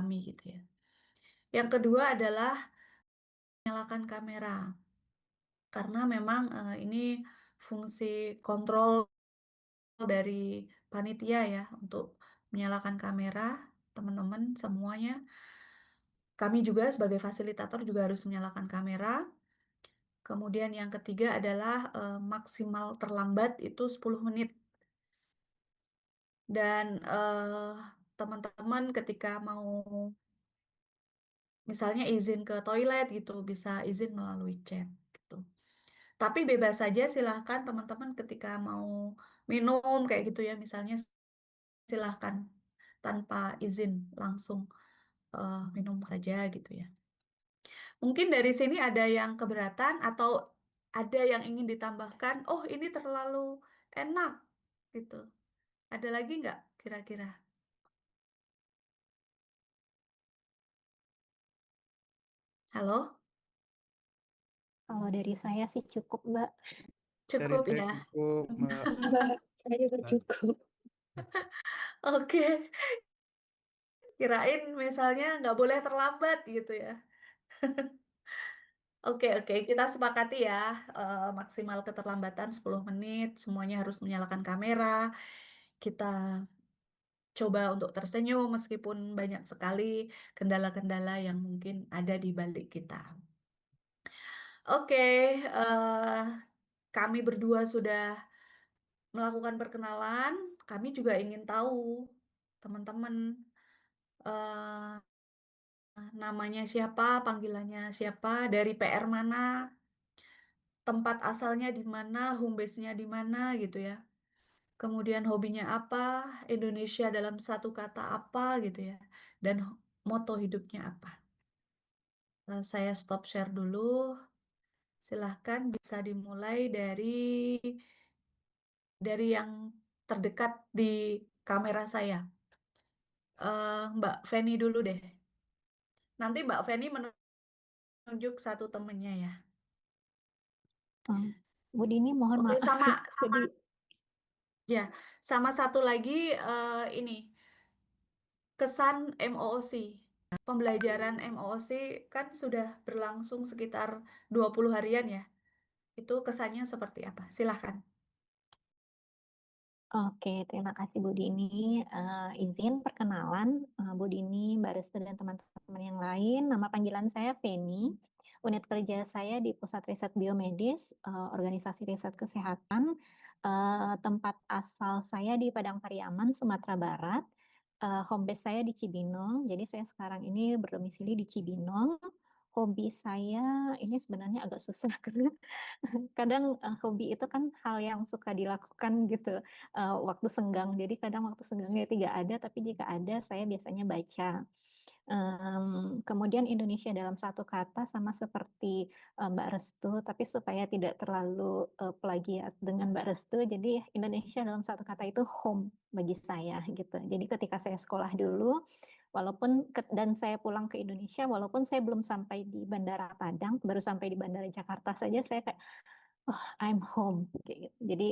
kami gitu ya. Yang kedua adalah menyalakan kamera karena memang ini fungsi kontrol dari panitia ya untuk menyalakan kamera teman-teman semuanya. Kami juga sebagai fasilitator juga harus menyalakan kamera. Kemudian yang ketiga adalah maksimal terlambat itu 10 menit. Dan teman-teman ketika mau misalnya izin ke toilet gitu, bisa izin melalui chat gitu. Tapi bebas saja silahkan teman-teman ketika mau minum kayak gitu ya, misalnya silahkan tanpa izin langsung minum saja gitu ya. Mungkin dari sini ada yang keberatan atau ada yang ingin ditambahkan, oh ini terlalu enak gitu. Ada lagi nggak kira-kira? Halo? Kalau dari saya sih cukup, Mbak. Dari Cukup saya ya? cukup, Mbak. Mbak, saya juga Nah, cukup. Oke, kirain misalnya nggak boleh terlambat gitu ya. Oke, oke, kita sepakati ya, maksimal keterlambatan 10 menit, semuanya harus menyalakan kamera. Kita coba untuk tersenyum meskipun banyak sekali kendala-kendala yang mungkin ada di balik kita. Oke, kami berdua sudah melakukan perkenalan. Kami juga ingin tahu teman-teman eh, namanya siapa, panggilannya siapa, dari PR mana, tempat asalnya di mana, home base-nya di mana gitu ya. Kemudian hobinya apa, Indonesia dalam satu kata apa gitu ya. Dan moto hidupnya apa. Saya stop share dulu. Silahkan bisa dimulai dari yang terdekat di kamera saya. Mbak Feni dulu deh. Nanti Mbak Feni menunjuk satu temennya ya. Hmm. Bu Dini, mohon Oke, maaf. sama Jadi, ya, sama satu lagi ini kesan MOOC. Pembelajaran MOOC kan sudah berlangsung sekitar 20 harian ya. Itu kesannya seperti apa? Silahkan. oke, terima kasih Bu Dini. Izin perkenalan, Bu Dini, Mbak Restu, dan teman-teman yang lain. Nama panggilan saya Feni. Unit kerja saya di Pusat Riset Biomedis, Organisasi Riset Kesehatan. Tempat asal saya di Padang Pariaman, Sumatera Barat. Home base saya di Cibinong, jadi saya sekarang ini berdomisili di Cibinong. Hobi saya ini sebenarnya agak susah karena kadang hobi itu kan hal yang suka dilakukan gitu waktu senggang. Jadi kadang waktu senggangnya tidak ada, tapi jika ada saya biasanya baca. Kemudian Indonesia dalam satu kata sama seperti Mbak Restu, tapi supaya tidak terlalu plagiat dengan Mbak Restu, jadi Indonesia dalam satu kata itu home bagi saya gitu. Jadi ketika saya sekolah dulu, dan saya pulang ke Indonesia, walaupun saya belum sampai di Bandara Padang, baru sampai di Bandara Jakarta saja, saya kayak, oh, I'm home. Kayak gitu. Jadi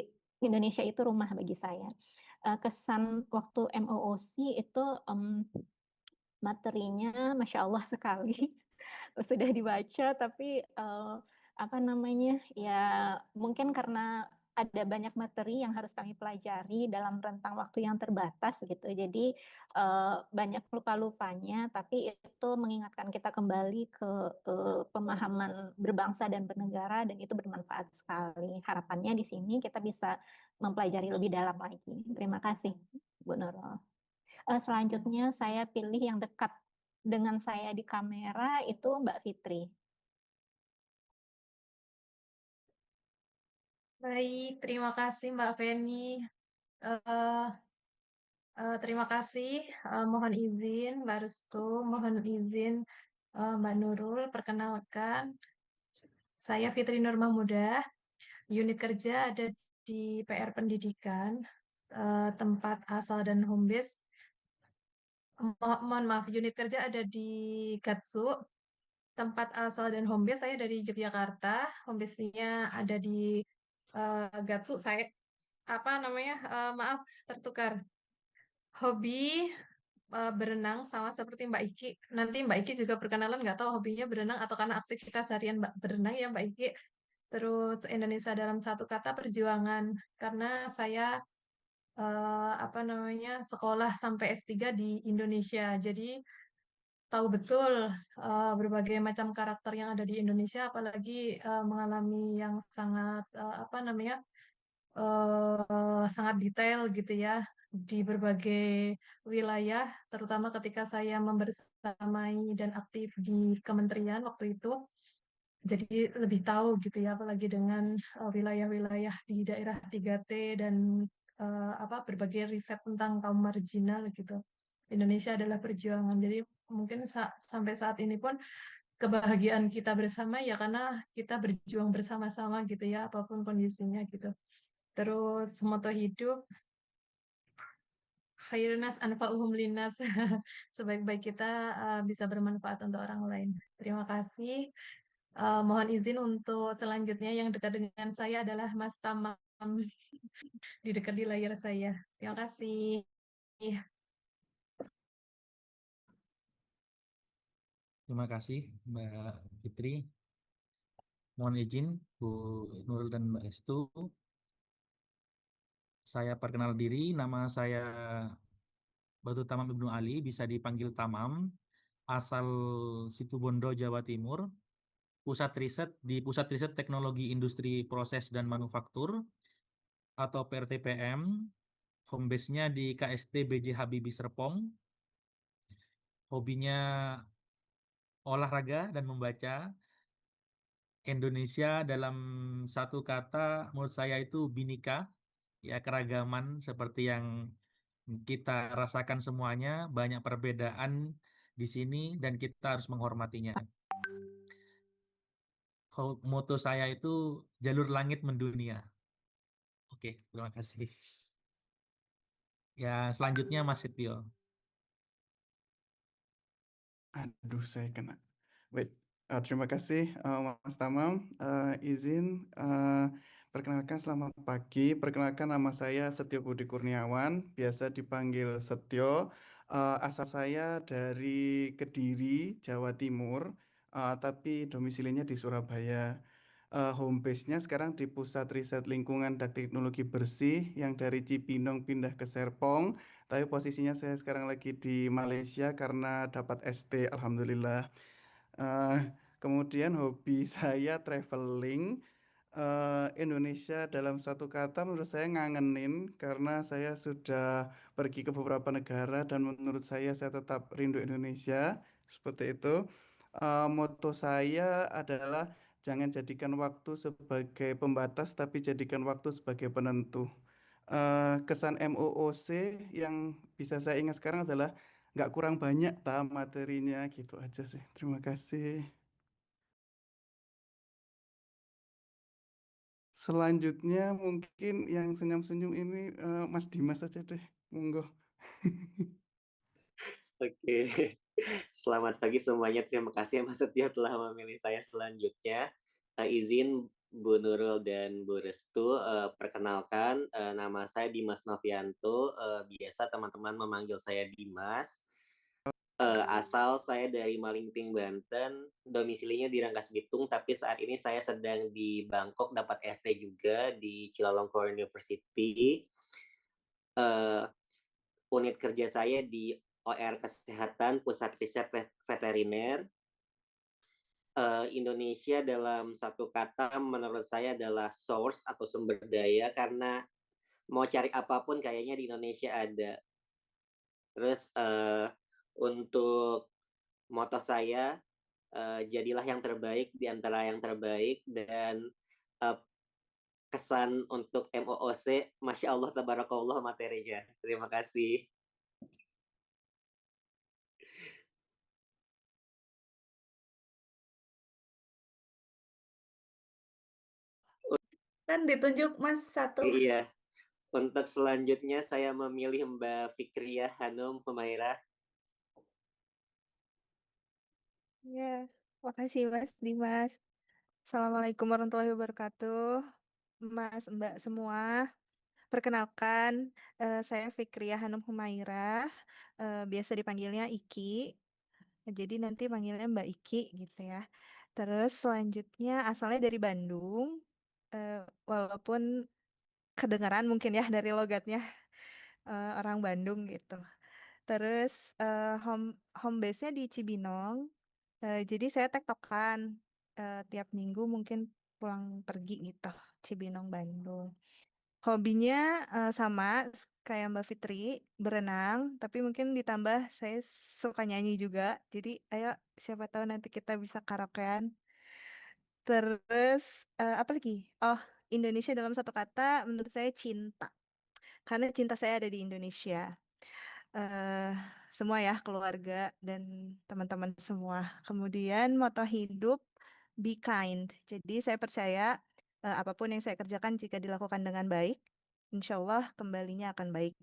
Indonesia itu rumah bagi saya. Kesan waktu MOOC itu materinya, masya Allah sekali, sudah dibaca, tapi apa namanya ya mungkin karena ada banyak materi yang harus kami pelajari dalam rentang waktu yang terbatas gitu. Jadi banyak lupa-lupanya, tapi itu mengingatkan kita kembali ke pemahaman berbangsa dan bernegara, dan itu bermanfaat sekali. Harapannya di sini kita bisa mempelajari lebih dalam lagi. Terima kasih, Bu Nurul. Selanjutnya saya pilih yang dekat dengan saya di kamera itu Mbak Fitri. Baik, terima kasih Mbak Feni. Eh, terima kasih. Mohon izin Mbak Restu, mohon izin Mbak Nurul. Perkenalkan, saya Fitri Nur Mahmudah. Unit kerja ada di PR Pendidikan, tempat asal dan home base. Mohon maaf, unit kerja ada di Gatsu, tempat asal dan home base saya dari Yogyakarta. Home base-nya ada di Gatsu. Saya apa namanya? Maaf, tertukar. Hobi berenang sama seperti Mbak Iki. Nanti Mbak Iki juga perkenalan nggak tahu hobinya berenang atau karena aktivitas harian Mbak berenang ya Mbak Iki. Terus Indonesia dalam satu kata perjuangan karena saya apa namanya sekolah sampai S3 di Indonesia. Jadi tahu betul berbagai macam karakter yang ada di Indonesia, apalagi mengalami yang sangat apa namanya sangat detail gitu ya di berbagai wilayah, terutama ketika saya membersamai dan aktif di kementerian waktu itu. Jadi lebih tahu gitu ya, apalagi dengan wilayah-wilayah di daerah 3T dan apa berbagai riset tentang kaum marginal gitu. Indonesia adalah perjuangan. Jadi mungkin sampai saat ini pun kebahagiaan kita bersama ya karena kita berjuang bersama-sama gitu ya, apapun kondisinya gitu. Terus moto hidup khairunas anfa'uhum linnas. Sebaik-baik kita bisa bermanfaat untuk orang lain. Terima kasih. Mohon izin untuk selanjutnya yang dekat dengan saya adalah Mas Tamam di dekat di layar saya. Terima kasih. Terima kasih Mbak Fitri. Mohon izin Bu Nurul dan Mbak Estu. Saya perkenal diri, nama saya Batu Tamam Ibnu Ali, bisa dipanggil Tamam, asal Situbondo, Jawa Timur. Pusat Riset Teknologi Industri Proses dan Manufaktur atau PRTPM. Home base-nya di KST BJ Habibie Serpong. Hobinya olahraga dan membaca. Indonesia dalam satu kata menurut saya itu binika, ya keragaman seperti yang kita rasakan semuanya, banyak perbedaan di sini dan kita harus menghormatinya. Moto saya itu jalur langit mendunia. Oke, terima kasih. Ya, selanjutnya Mas Setio. Aduh, saya kena. Baik, terima kasih Mas Tamam. Izin perkenalkan selamat pagi. Perkenalkan nama saya Setio Budi Kurniawan, biasa dipanggil Setio. Asal saya dari Kediri, Jawa Timur, tapi domisilinya di Surabaya. Home base-nya sekarang di Pusat Riset Lingkungan dan Teknologi Bersih yang dari Cibinong pindah ke Serpong. Tapi posisinya saya sekarang lagi di Malaysia karena dapat ST, Alhamdulillah. Eh, Kemudian hobi saya traveling. Indonesia dalam satu kata menurut saya ngangenin karena saya sudah pergi ke beberapa negara dan menurut saya tetap rindu Indonesia. Seperti itu. Moto saya adalah jangan jadikan waktu sebagai pembatas tapi jadikan waktu sebagai penentu. Kesan MOOC yang bisa saya ingat sekarang adalah nggak kurang banyak materinya gitu aja sih. Terima kasih. Selanjutnya mungkin yang senyum-senyum ini Mas Dimas aja deh. Monggo. Oke, selamat pagi semuanya. Terima kasih Mas Setia telah memilih saya selanjutnya. Izin Bu Nurul dan Bu Restu, perkenalkan nama saya Dimas Novianto. Biasa teman-teman memanggil saya Dimas. Asal saya dari Malingping, Banten. Domisilinya di Rangkas Bitung, tapi saat ini saya sedang di Bangkok dapat ST juga di Chulalongkorn University. Eh, Unit kerja saya di OR Kesehatan Pusat Riset Veteriner. Indonesia dalam satu kata menurut saya adalah source atau sumber daya karena mau cari apapun kayaknya di Indonesia ada. Terus untuk moto saya jadilah yang terbaik di antara yang terbaik dan uh, kesan untuk MOOC, Masya Allah, Tabarakallah materinya. Terima kasih. Kan ditunjuk Mas satu. Iya, untuk selanjutnya saya memilih Mbak Fikriah Hanum Humairah. Ya, makasih Mas Dimas. Assalamualaikum warahmatullahi wabarakatuh. Mas, Mbak semua. Perkenalkan, saya Fikriah Hanum Humairah, biasa dipanggilnya Iki. Jadi nanti panggilnya Mbak Iki gitu ya. Terus selanjutnya asalnya dari Bandung, walaupun kedengaran mungkin ya dari logatnya orang Bandung gitu. Terus home base-nya di Cibinong. Jadi saya tektokan tiap minggu mungkin pulang pergi gitu, Cibinong Bandung. Hobinya sama kayak Mbak Fitri, berenang, tapi mungkin ditambah saya suka nyanyi juga. Jadi ayo siapa tahu nanti kita bisa karaokean. Terus apa lagi? Oh, Indonesia dalam satu kata menurut saya cinta. Karena cinta saya ada di Indonesia. eh Semua ya, keluarga dan teman-teman semua. Kemudian moto hidup be kind. Jadi saya percaya apapun yang saya kerjakan jika dilakukan dengan baik, insya Allah kembalinya akan baik.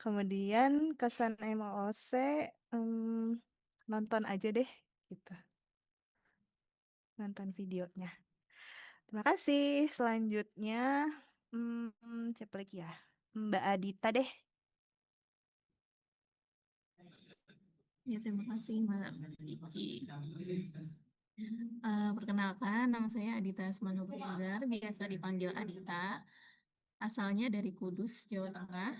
Kemudian kesan MOOC nonton aja deh gitu, nonton videonya. Terima kasih. Selanjutnya siapa lagi ya? Mbak Adita deh. Ya, terima kasih Mbak Iki. Perkenalkan, nama saya Adita Asmano Berindar, biasa dipanggil Adita. Asalnya dari Kudus, Jawa Tengah.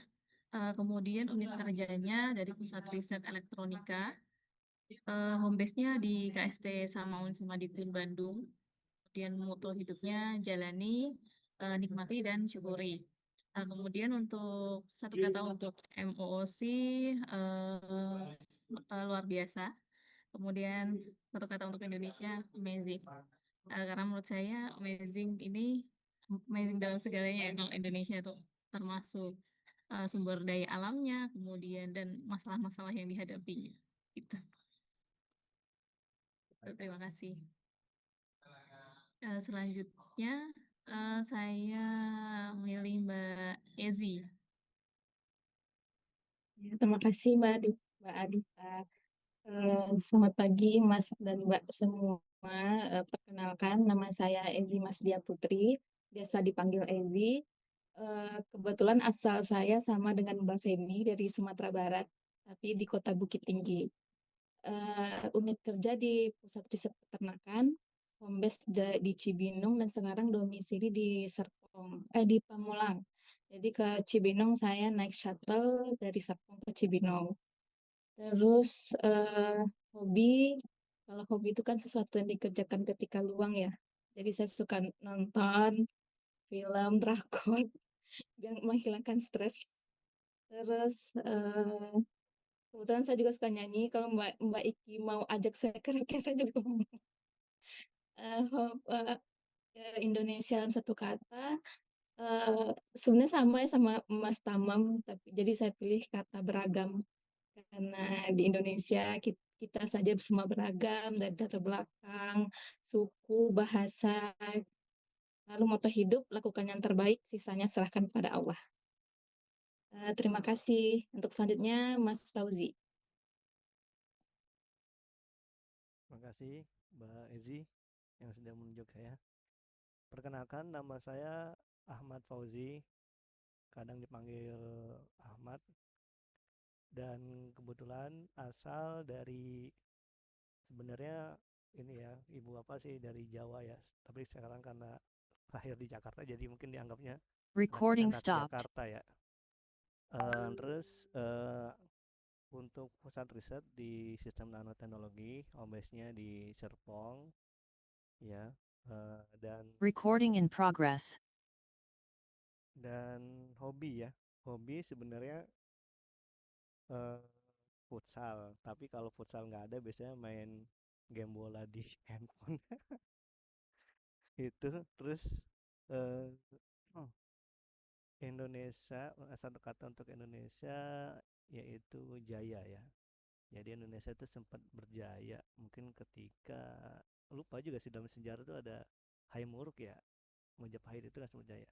Kemudian unit kerjanya dari Pusat Riset Elektronika. Home base-nya di KST Samaun Samadikun Bandung. Kemudian moto hidupnya jalani, nikmati, dan syukuri. Kemudian untuk satu kata untuk MOOC, luar biasa. Kemudian satu kata untuk Indonesia, amazing. Karena menurut saya amazing ini amazing dalam segalanya ya. Kalau Indonesia itu termasuk sumber daya alamnya, kemudian dan masalah-masalah yang dihadapinya. Gitu. Terima kasih. Selanjutnya saya milih Mbak Ezi. Ya, terima kasih Mbak Adita. Selamat pagi Mas dan Mbak semua. Perkenalkan, nama saya Ezi Masdia Putri, biasa dipanggil Ezi. Kebetulan asal saya sama dengan Mbak Femi dari Sumatera Barat, tapi di Kota Bukit Tinggi. Unit kerja di Pusat Riset Peternakan, home base di Cibinong, dan sekarang domisili di di Pamulang. Jadi ke Cibinong saya naik shuttle dari Serpong ke Cibinong. Terus hobi, kalau hobi itu kan sesuatu yang dikerjakan ketika luang ya. Jadi saya suka nonton film, drakor, yang menghilangkan stres. Terus kebetulan saya juga suka nyanyi. Kalau Mbak Iki mau ajak saya karaoke, saya juga mau. Indonesia dalam satu kata. Sebenarnya sama ya sama Mas Tamam, tapi jadi saya pilih kata beragam karena di Indonesia kita saja semua beragam dari latar belakang, suku, bahasa. Lalu moto hidup, lakukan yang terbaik, sisanya serahkan pada Allah. Terima kasih. Untuk selanjutnya Mas Fauzi. Terima kasih Mbak Ezi yang sudah menunjuk saya. Perkenalkan, nama saya Ahmad Fauzi, kadang dipanggil Ahmad, dan kebetulan asal dari sebenarnya ini ya, ibu apa sih dari Jawa ya, tapi sekarang karena lahir di Jakarta jadi mungkin dianggapnya anak Jakarta ya. Terus untuk pusat riset di sistem nanoteknologi, home base-nya di Serpong, ya, dan Recording in progress. Dan hobi ya, hobi sebenarnya futsal. Tapi kalau futsal nggak ada, biasanya main game bola di handphone. Itu terus eh, oh, Indonesia, satu kata untuk Indonesia yaitu jaya ya. Jadi Indonesia itu sempat berjaya mungkin ketika lupa juga sih dalam sejarah itu ada Haimuruk ya, Majapahit itu kan sempat jaya.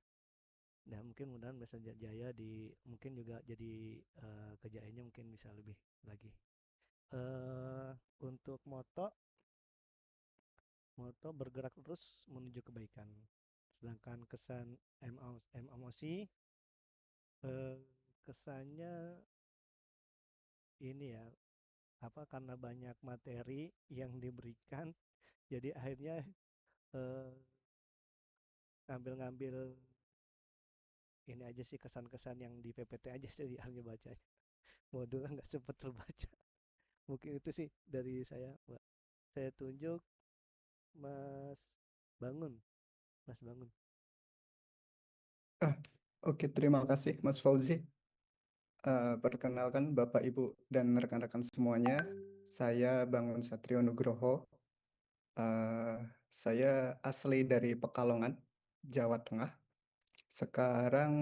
Nah mungkin mudah-mudahan bisa jaya di mungkin juga jadi kejayaannya mungkin bisa lebih lagi. Untuk moto bergerak terus menuju kebaikan. Sedangkan kesan emosi Eh, kesannya ini ya, karena banyak materi yang diberikan, jadi akhirnya eh, ngambil-ngambil ini aja sih kesan-kesan yang di PPT aja jadi hanya bacanya. Modulnya nggak sempet terbaca. Mungkin itu sih dari saya, Mbak. Saya tunjuk Mas Bangun. Mas Bangun. Ah, oke, terima kasih Mas Fauzi. Perkenalkan Bapak, Ibu, dan rekan-rekan semuanya. Saya Bangun Satrio Nugroho. Eh, saya asli dari Pekalongan, Jawa Tengah. Sekarang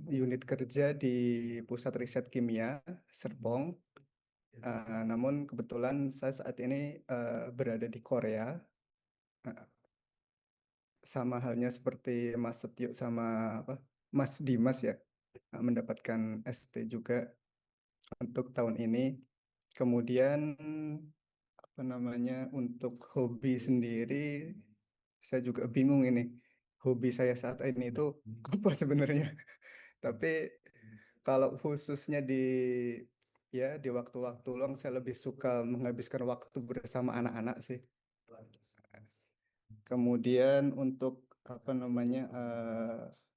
unit kerja di Pusat Riset Kimia, Serpong. Namun kebetulan saya saat ini berada di Korea. Eh, Sama halnya seperti Mas Setio sama apa, Mas Dimas ya, mendapatkan ST juga untuk tahun ini. Kemudian apa namanya, untuk hobi sendiri saya juga bingung ini. Hobi saya saat ini itu apa sebenarnya? Tapi kalau khususnya di waktu-waktu luang saya lebih suka menghabiskan waktu bersama anak-anak sih. Kemudian untuk apa namanya,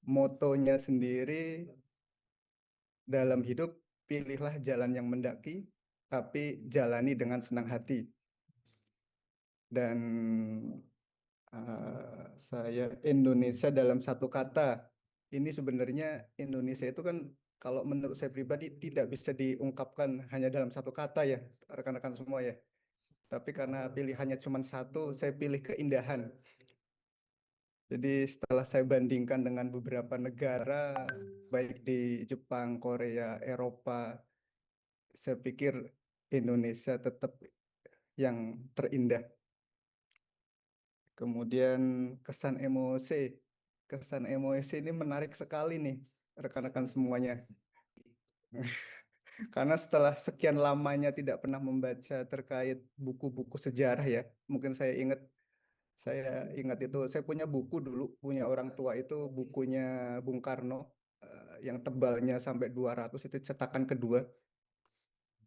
motonya sendiri dalam hidup, pilihlah jalan yang mendaki, tapi jalani dengan senang hati. Dan saya Indonesia dalam satu kata. Ini sebenarnya Indonesia itu kan kalau menurut saya pribadi tidak bisa diungkapkan hanya dalam satu kata ya, rekan-rekan semua ya. Tapi karena pilihannya cuma satu, saya pilih keindahan. Jadi setelah saya bandingkan dengan beberapa negara, baik di Jepang, Korea, Eropa, saya pikir Indonesia tetap yang terindah. Kemudian kesan emosi. Kesan emosi ini menarik sekali nih, rekan-rekan semuanya. Karena setelah sekian lamanya tidak pernah membaca terkait buku-buku sejarah ya, mungkin saya ingat itu, saya punya buku dulu, punya orang tua itu bukunya Bung Karno, yang tebalnya sampai 200, itu cetakan kedua.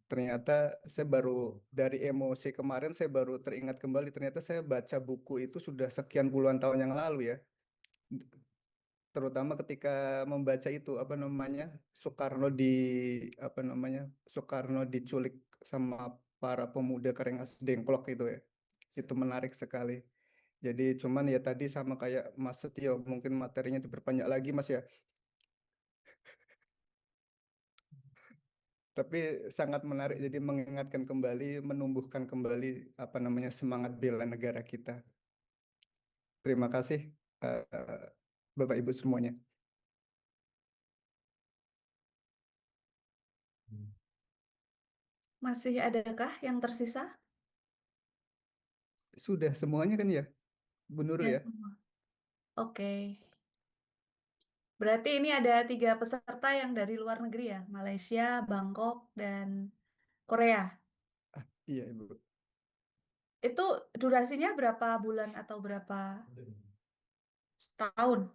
Ternyata saya baru dari emosi kemarin, saya baru teringat kembali, ternyata saya baca buku itu sudah sekian puluhan tahun yang lalu ya. Terutama ketika membaca itu apa namanya, Soekarno diculik sama para pemuda Karengas Dengklok itu ya. Itu menarik sekali. Jadi cuman ya tadi sama kayak Mas Setio, mungkin materinya diperbanyak lagi Mas ya. Tapi sangat menarik, jadi mengingatkan kembali, menumbuhkan kembali apa namanya, semangat bela negara kita. Terima kasih Bapak Ibu semuanya. Masih adakah yang tersisa? Sudah semuanya kan ya, Bu Nurul Ya, ya? semua. Oke. Berarti ini ada 3 peserta yang dari luar negeri ya, Malaysia, Bangkok, dan Korea. Iya Ibu. Itu durasinya berapa bulan atau berapa setahun?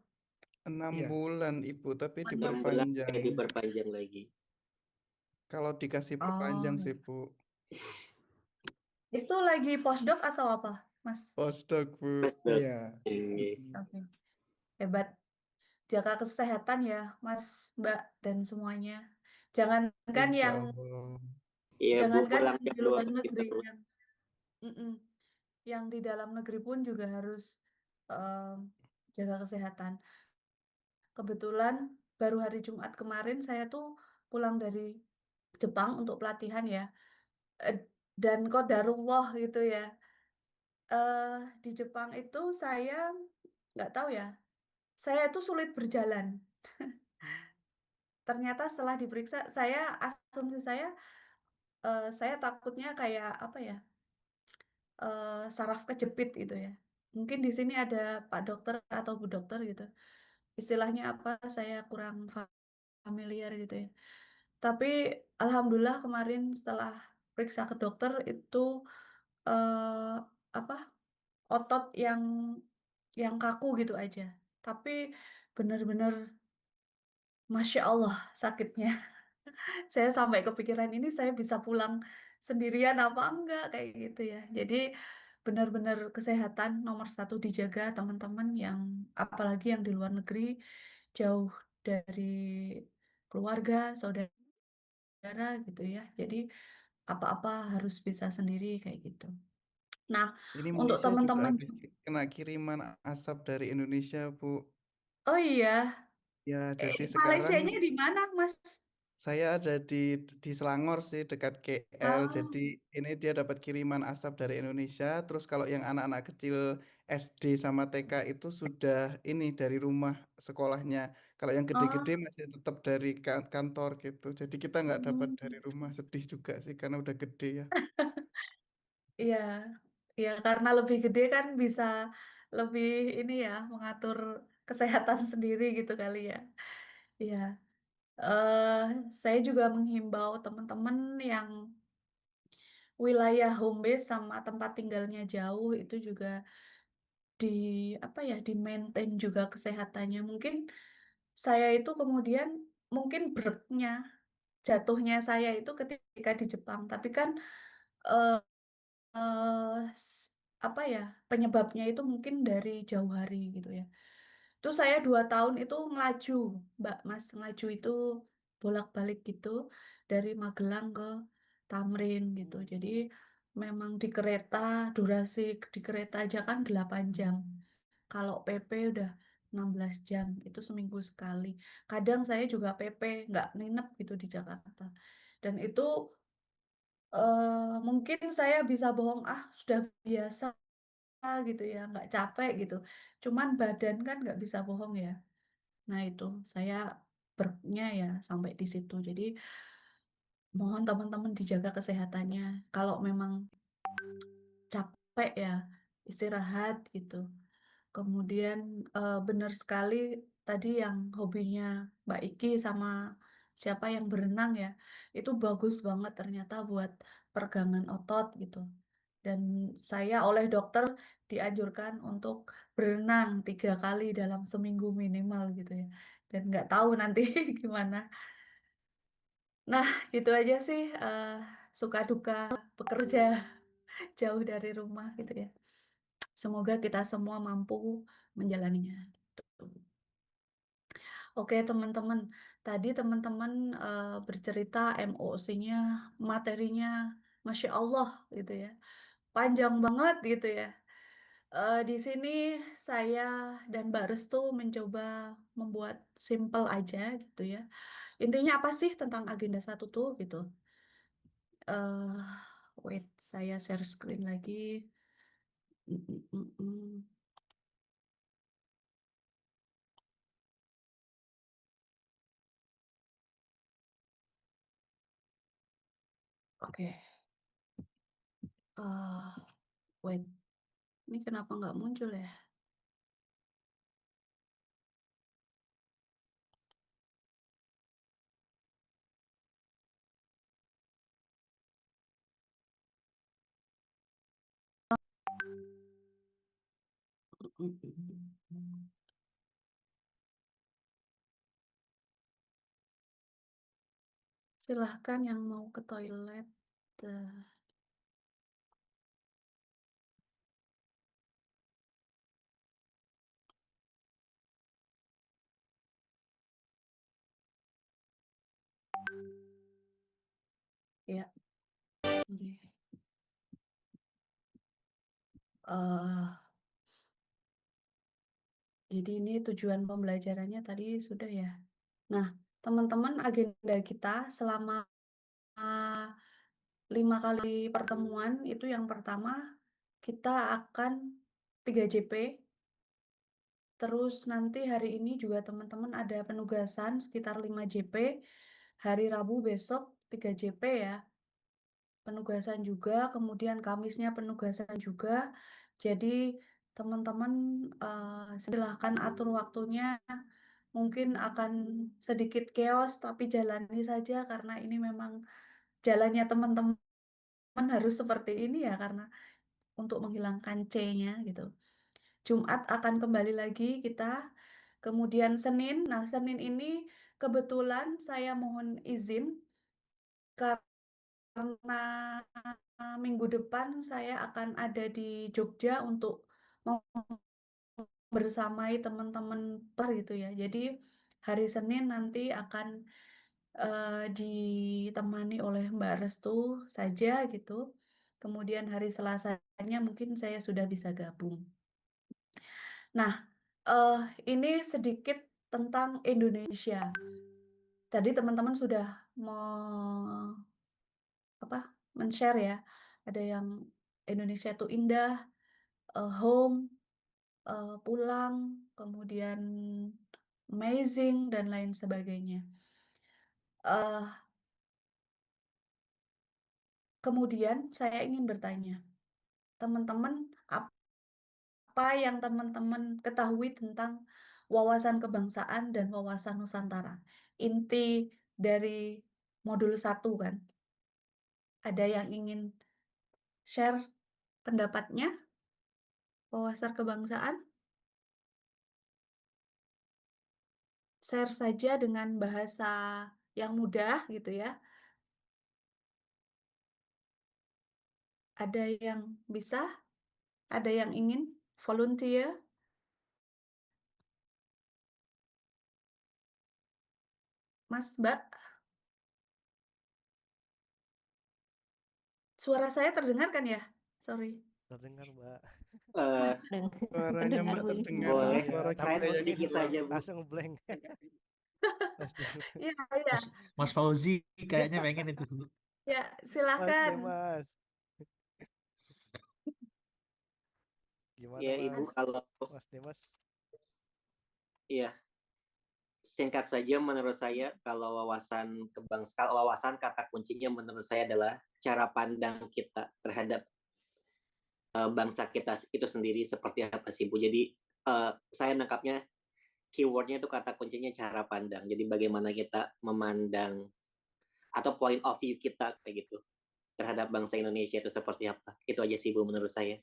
6 Iya. bulan Ibu, tapi 6 bulan diperpanjang. diperpanjang lagi. Kalau dikasih Oh, perpanjang sih Bu. itu lagi postdoc atau apa, Mas? Postdoc Bu. Postdoc. Iya. Iya. Oke. Hebat. Jaga kesehatan ya, Mas, Mbak, dan semuanya. Jangankan Insya yang Allah. Iya Bu, jangankan pulang yang di jangan lupa luar pergi negeri, terus. mm-mm, yang di dalam negeri pun juga harus em, jaga kesehatan. Kebetulan baru hari Jumat kemarin saya tuh pulang dari Jepang untuk pelatihan ya. Eh, Dan qadarullah gitu ya. Di Jepang itu saya nggak tahu ya. Saya itu sulit berjalan. Ternyata setelah diperiksa, asumsi saya takutnya kayak apa ya, saraf kejepit gitu ya. Mungkin di sini ada Pak Dokter atau Bu Dokter gitu. Istilahnya apa, saya kurang familiar gitu ya. Tapi alhamdulillah kemarin setelah periksa ke dokter itu eh, apa, otot yang kaku gitu aja. Tapi benar-benar Masya Allah sakitnya. Saya sampai kepikiran ini saya bisa pulang sendirian apa enggak kayak gitu ya. Jadi benar-benar kesehatan nomor satu dijaga teman-teman yang apalagi yang di luar negeri jauh dari keluarga, saudara gitu ya. Jadi apa-apa harus bisa sendiri kayak gitu. Nah, Ini untuk Malaysia juga teman-teman, habis kena kiriman asap dari Indonesia, Bu. oh iya, Ya, jadi sekarang Malaysianya di mana, Mas? saya ada di Selangor sih, dekat KL. Jadi Oh, ini dia dapat kiriman asap dari Indonesia. Terus kalau yang anak-anak kecil SD sama TK itu sudah ini dari rumah sekolahnya. Kalau yang gede-gede oh, masih tetap dari kantor gitu. Jadi kita nggak dapat dari hmm. rumah. Sedih juga sih karena udah gede ya. Iya, iya karena lebih gede kan bisa lebih ini ya mengatur kesehatan sendiri gitu kali ya. Iya, eh saya juga menghimbau teman-teman yang wilayah home base sama tempat tinggalnya jauh itu juga di apa ya di maintain juga kesehatannya. Mungkin saya itu kemudian mungkin beratnya jatuhnya saya itu ketika di Jepang, tapi kan eh, apa ya penyebabnya itu mungkin dari jauh hari gitu ya. Terus saya 2 tahun itu ngelaju, Mbak Mas ngelaju itu bolak-balik gitu dari Magelang ke Tamrin gitu. Jadi memang di kereta durasi di kereta aja kan 8 jam. Kalau PP udah 16 jam itu seminggu sekali. Kadang saya juga PP nggak nginep gitu di Jakarta. Dan itu mungkin saya bisa bohong ah sudah biasa gitu ya nggak capek gitu cuman badan kan nggak bisa bohong ya nah itu saya bernya ya sampai di situ jadi mohon teman-teman dijaga kesehatannya kalau memang capek ya istirahat gitu kemudian benar sekali tadi yang hobinya Mbak Iki sama siapa yang berenang ya, itu bagus banget ternyata buat pergangan otot gitu. Dan saya oleh dokter dianjurkan untuk berenang 3 kali dalam seminggu minimal gitu ya. Dan nggak tahu nanti gimana. Nah, gitu aja sih suka duka bekerja jauh dari rumah gitu ya. Semoga kita semua mampu menjalaninya. Gitu. Oke, teman-teman. Tadi teman-teman bercerita MOC-nya, materinya, Masya Allah gitu ya. Panjang banget gitu ya. Di sini saya dan Mbak Restu mencoba membuat simple aja gitu ya. Intinya apa sih tentang agenda satu tuh gitu. eh Wait, saya share screen lagi. Mm, mm, mm, mm. Oke. eh Wait, ini kenapa nggak muncul ya? Mm, mm, mm. Silahkan yang mau ke toilet. eh, ya, oke. Eh, jadi ini tujuan pembelajarannya tadi sudah ya. Nah, teman-teman agenda kita selama 5 kali pertemuan itu yang pertama kita akan 3JP. Terus nanti hari ini juga teman-teman ada penugasan sekitar 5 JP. Hari Rabu besok 3 JP ya. Penugasan juga, kemudian Kamisnya penugasan juga. Jadi teman-teman silahkan atur waktunya. Mungkin akan sedikit chaos, tapi jalani saja karena ini memang jalannya teman-teman harus seperti ini ya karena untuk menghilangkan C-nya gitu. Jumat akan kembali lagi kita. Kemudian Senin, nah Senin ini kebetulan saya mohon izin karena minggu depan saya akan ada di Jogja untuk bersamai teman-teman gitu ya. Jadi hari Senin nanti akan ditemani oleh Mbak Restu saja gitu. Kemudian hari Selasanya mungkin saya sudah bisa gabung. Nah, ini sedikit tentang Indonesia. Tadi teman-teman sudah men-share ya. Ada yang Indonesia itu indah, home, pulang, kemudian amazing dan lain sebagainya. Kemudian saya ingin bertanya, teman-teman, apa yang teman-teman ketahui tentang wawasan kebangsaan dan wawasan Nusantara? Inti dari modul 1 kan? Ada yang ingin share pendapatnya? Wawasan kebangsaan? Share saja dengan bahasa yang mudah gitu ya. Ada yang bisa? Ada yang ingin volunteer? Mas, Mbak, suara saya terdengar kan ya? Sorry. Terdengar, Mbak. Eh, Suaranya Terdengar, Mbak Bu. terdengar, boleh, Iya, suara tapi saya kita mau yang sedikit kurang. saja, Bu. langsung blank. Pasti. Iya, iya. Mas Fauzi kayaknya pengen itu. Ya, Mas silakan. Demas. Gimana, Ya, Ibu, Mas? kalau Mas Demas? iya, singkat saja menurut saya kalau wawasan kata kuncinya menurut saya adalah cara pandang kita terhadap bangsa kita itu sendiri seperti apa sih, Bu. Jadi saya nangkapnya keywordnya itu kata kuncinya cara pandang. Jadi bagaimana kita memandang atau point of view kita kayak gitu terhadap bangsa Indonesia itu seperti apa. Itu aja sih, Bu, menurut saya.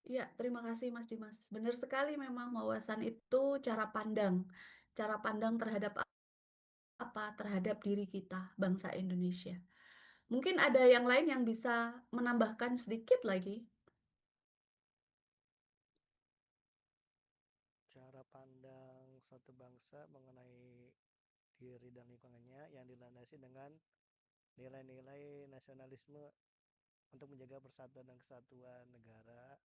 Ya, terima kasih Mas Dimas. Benar sekali memang wawasan itu cara pandang. Cara pandang terhadap apa? Terhadap diri kita, bangsa Indonesia. Mungkin ada yang lain yang bisa menambahkan sedikit lagi. Cara pandang suatu bangsa mengenai diri dan lingkungannya yang dilandasi dengan nilai-nilai nasionalisme untuk menjaga persatuan dan kesatuan negara.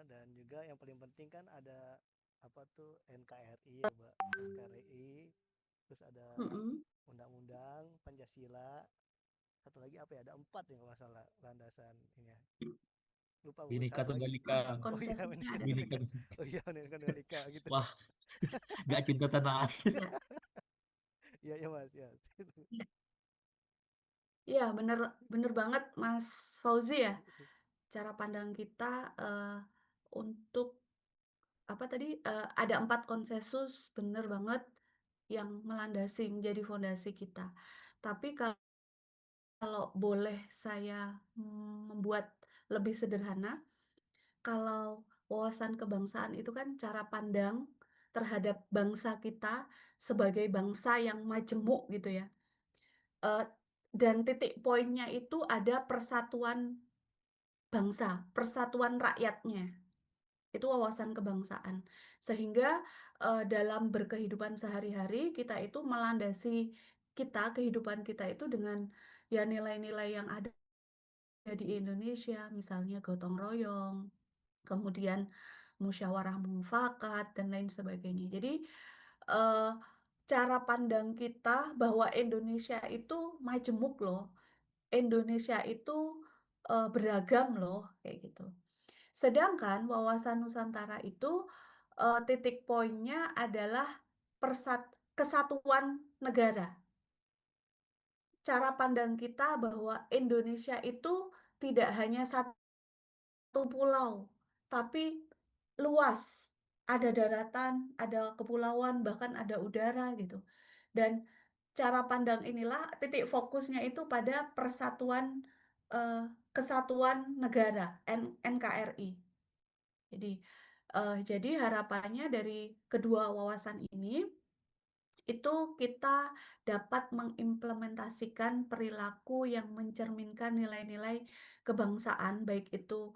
Dan juga yang paling penting kan ada apa tuh NKRI ya, Mbak. NKRI, terus ada undang-undang Pancasila, satu lagi apa ya, ada 4 ya kalau nggak salah landasan ini ya. Lupa, Bu, Bhinneka satu lagi. Tunggal Ika. Oh iya, Konsesinya ada. Bhinneka. oh iya, Bhinneka Tunggal Ika gitu. Wah, nggak cinta tanah air. Iya, iya, Mas, ya. Iya, bener bener banget Mas Fauzi ya. Cara pandang kita untuk apa tadi ada 4 konsensus, bener banget yang melandasi menjadi fondasi kita. Tapi kalau boleh saya membuat lebih sederhana, kalau wawasan kebangsaan itu kan cara pandang terhadap bangsa kita sebagai bangsa yang majemuk gitu ya. Dan titik poinnya itu ada persatuan bangsa, persatuan rakyatnya. Itu wawasan kebangsaan. Sehingga dalam berkehidupan sehari-hari kita itu melandasi kehidupan kita itu dengan ya nilai-nilai yang ada di Indonesia, misalnya gotong royong, kemudian musyawarah mufakat dan lain sebagainya. Jadi eh, cara pandang kita bahwa Indonesia itu majemuk loh, Indonesia itu beragam loh, kayak gitu. Sedangkan wawasan Nusantara itu titik poinnya adalah kesatuan negara. Cara pandang kita bahwa Indonesia itu tidak hanya satu pulau, tapi luas. Ada daratan, ada kepulauan, bahkan ada udara gitu. Dan cara pandang inilah titik fokusnya itu pada persatuan eh, kesatuan negara NKRI. Jadi harapannya dari kedua wawasan ini itu kita dapat mengimplementasikan perilaku yang mencerminkan nilai-nilai kebangsaan, baik itu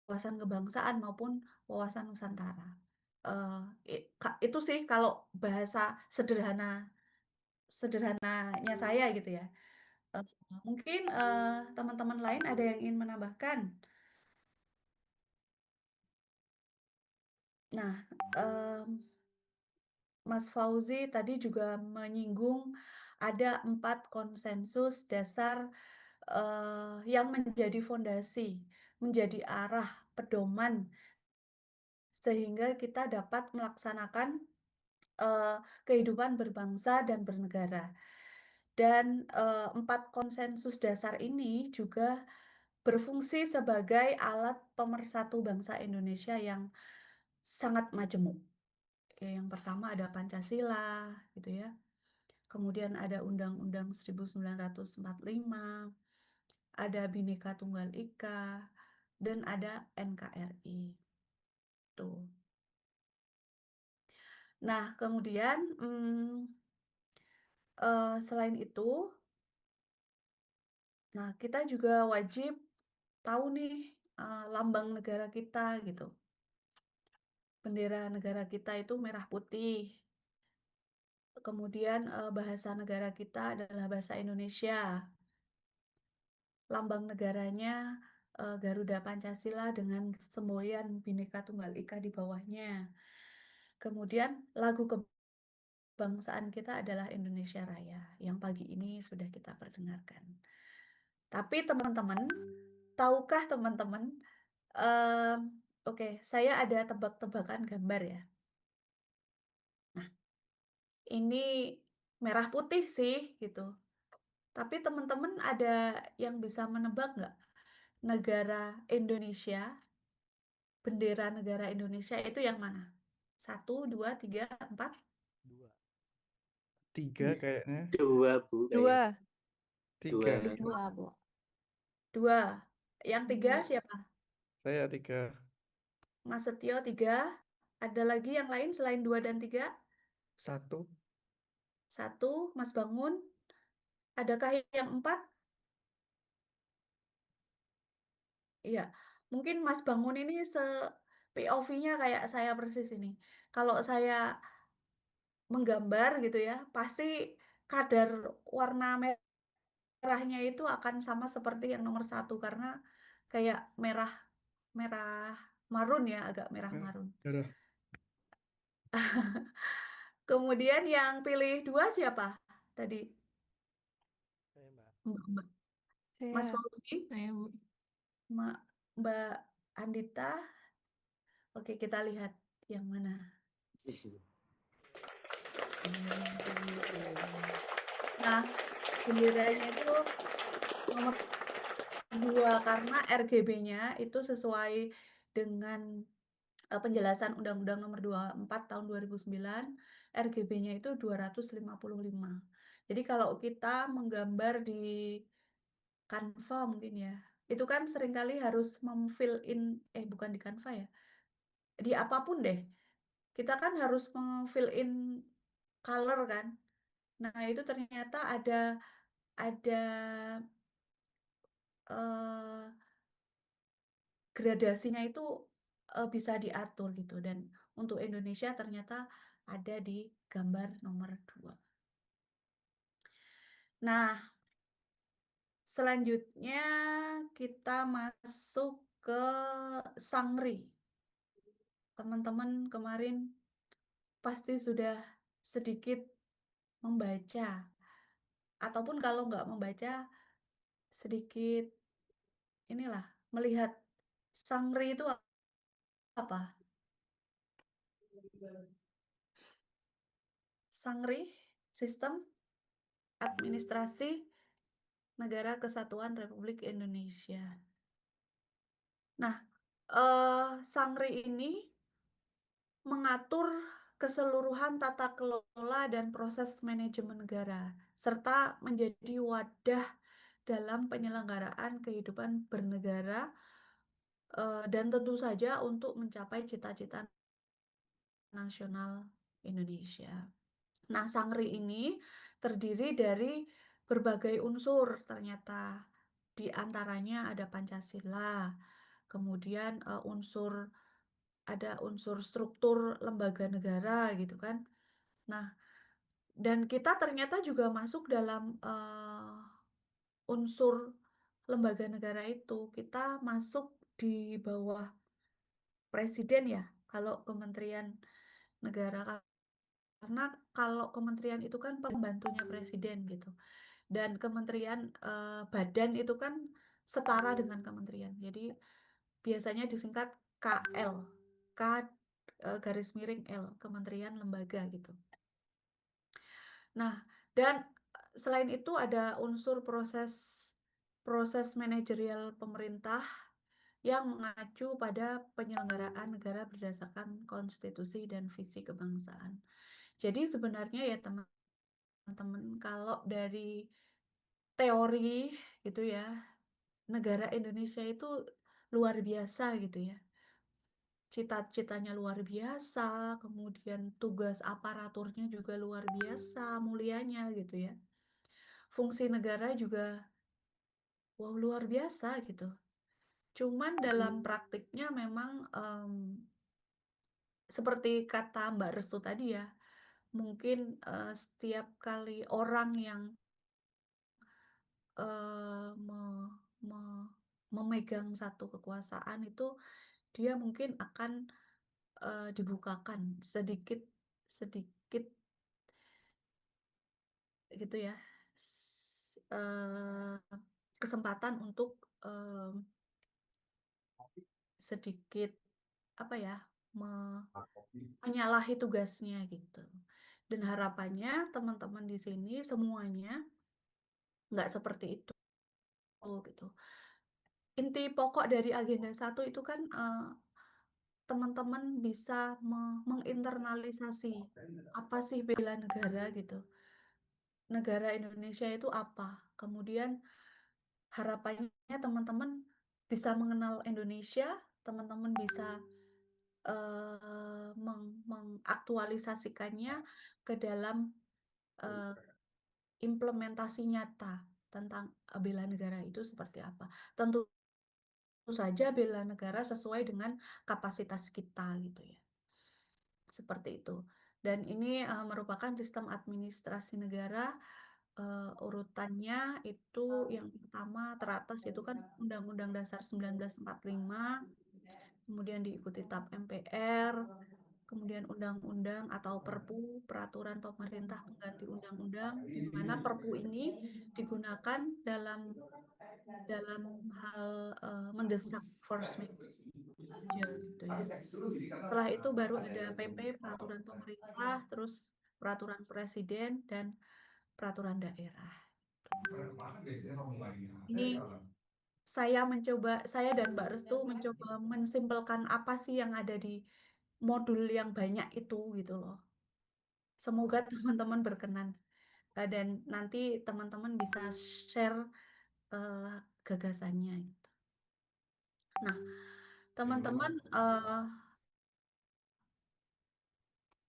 wawasan kebangsaan maupun wawasan Nusantara. Itu sih kalau bahasa sederhananya saya gitu ya. Eh, Mungkin teman-teman lain ada yang ingin menambahkan. Nah, em, Mas Fauzi tadi juga menyinggung ada 4 konsensus dasar yang menjadi fondasi, menjadi arah pedoman sehingga kita dapat melaksanakan eh, kehidupan berbangsa dan bernegara. Dan 4 konsensus dasar ini juga berfungsi sebagai alat pemersatu bangsa Indonesia yang sangat majemuk. Ya, yang pertama ada Pancasila, gitu ya. Kemudian ada Undang-Undang 1945, ada Bhinneka Tunggal Ika, dan ada NKRI. Tuh. Nah, kemudian selain itu, nah kita juga wajib tahu nih lambang negara kita gitu. Bendera negara kita itu merah putih. Kemudian bahasa negara kita adalah bahasa Indonesia. Lambang negaranya Garuda Pancasila dengan semboyan Bhinneka Tunggal Ika di bawahnya. Kemudian lagu kebangsaan kita adalah Indonesia Raya yang pagi ini sudah kita perdengarkan. Tapi teman-teman, tahukah teman-teman? em, Oke, saya ada tebak-tebakan gambar ya. Nah, ini merah putih sih gitu. Tapi teman-teman ada yang bisa menebak nggak? Negara Indonesia, bendera negara Indonesia itu yang mana? 1, 2, 3, 4? 2. 3 kayaknya. 2, Bu. Dua. 3. 2, Bu. 2. Yang 3 2. siapa? Saya 3. Mas Setio 3. Ada lagi yang lain selain 2 dan 3? 1. 1, Mas Bangun. Adakah yang 4? Iya. Mungkin Mas Bangun ini POV-nya kayak saya persis ini. Kalau saya menggambar gitu ya, pasti kadar warna merahnya itu akan sama seperti yang nomor 1 karena kayak merah merah marun ya, agak merah marun. Udah. Kemudian yang pilih 2 siapa tadi? Saya, Mbak. Mbak. Mas Saya. Fauzi, Saya, Bu. Mbak Andita. Oke, kita lihat yang mana. Nah, benderanya itu nomor 2 karena RGB-nya itu sesuai dengan penjelasan Undang-Undang Nomor 24 Tahun 2009, RGB-nya itu 255. Jadi kalau kita menggambar di Canva mungkin ya, itu kan seringkali harus memfill in, bukan di Canva ya, di apapun deh. Kita kan harus memfill in color kan. Nah, itu ternyata ada eh, gradasinya itu bisa diatur gitu dan untuk Indonesia ternyata ada di gambar nomor 2. Nah, selanjutnya kita masuk ke Sangri. Teman-teman kemarin pasti sudah sedikit membaca ataupun kalau nggak membaca sedikit inilah melihat Sangri itu apa? Sangri, sistem administrasi Negara Kesatuan Republik Indonesia. Nah, Sangri ini mengatur keseluruhan tata kelola dan proses manajemen negara, serta menjadi wadah dalam penyelenggaraan kehidupan bernegara dan tentu saja untuk mencapai cita-cita nasional Indonesia. Nah, Sangri ini terdiri dari berbagai unsur ternyata. Di antaranya ada Pancasila, kemudian ada unsur struktur lembaga negara gitu kan. Nah, dan kita ternyata juga masuk dalam unsur lembaga negara itu. Kita masuk di bawah presiden ya, kalau Kementerian Negara. Karena kalau kementerian itu kan pembantunya presiden gitu. Dan kementerian badan itu kan setara dengan kementerian. Jadi biasanya disingkat KL. K garis miring L, kementerian lembaga gitu. Nah, dan selain itu ada unsur proses manajerial pemerintah yang mengacu pada penyelenggaraan negara berdasarkan konstitusi dan visi kebangsaan. Jadi sebenarnya ya teman-teman, kalau dari teori gitu ya, negara Indonesia itu luar biasa gitu ya. Cita-citanya luar biasa, kemudian tugas aparaturnya juga luar biasa, mulianya gitu ya. Fungsi negara juga wow luar biasa gitu. Cuman dalam praktiknya memang seperti kata Mbak Restu tadi ya, mungkin setiap kali orang yang memegang satu kekuasaan itu dia mungkin akan dibukakan sedikit sedikit gitu ya, kesempatan untuk sedikit apa ya, menyalahi tugasnya gitu. Dan harapannya teman-teman di sini semuanya nggak seperti itu gitu. Inti pokok dari agenda 1 itu kan teman-teman bisa menginternalisasi apa sih bela negara gitu. Negara Indonesia itu apa? Kemudian harapannya teman-teman bisa mengenal Indonesia, teman-teman bisa mengaktualisasikannya ke dalam implementasi nyata tentang bela negara itu seperti apa. Tentu saja bela negara sesuai dengan kapasitas kita gitu ya. Seperti itu. Dan ini merupakan sistem administrasi negara, urutannya itu yang pertama teratas itu kan Undang-Undang Dasar 1945, kemudian diikuti TAP MPR, kemudian undang-undang atau Perpu, peraturan pemerintah pengganti undang-undang, di mana Perpu ini digunakan dalam hal mendesak force major gitu ya. Setelah itu baru ada PP, peraturan pemerintah, terus peraturan presiden dan peraturan daerah. Ini saya dan Mbak Restu mencoba mensimpelkan apa sih yang ada di modul yang banyak itu gitu loh. Semoga teman-teman berkenan dan nanti teman-teman bisa share gagasannya gitu. Nah, teman-teman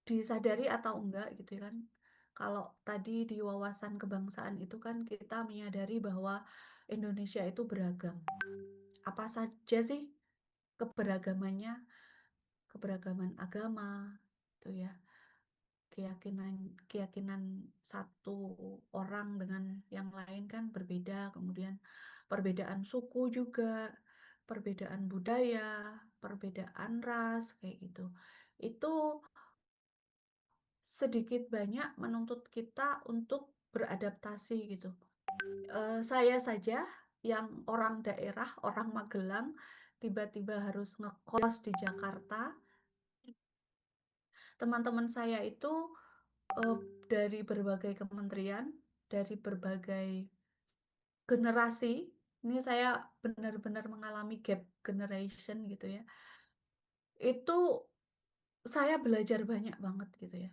disadari atau enggak gitu kan, kalau tadi di wawasan kebangsaan itu kan kita menyadari bahwa Indonesia itu beragam. Apa saja sih keberagamannya? Keberagaman agama, itu ya. Keyakinan satu orang dengan yang lain kan berbeda, kemudian perbedaan suku juga, perbedaan budaya, perbedaan ras kayak gitu. Itu sedikit banyak menuntut kita untuk beradaptasi gitu. Saya saja yang orang daerah, orang Magelang, tiba-tiba harus ngekos di Jakarta. Teman-teman saya itu dari berbagai kementerian, dari berbagai generasi. Ini saya benar-benar mengalami gap generation gitu ya. Itu saya belajar banyak banget gitu ya.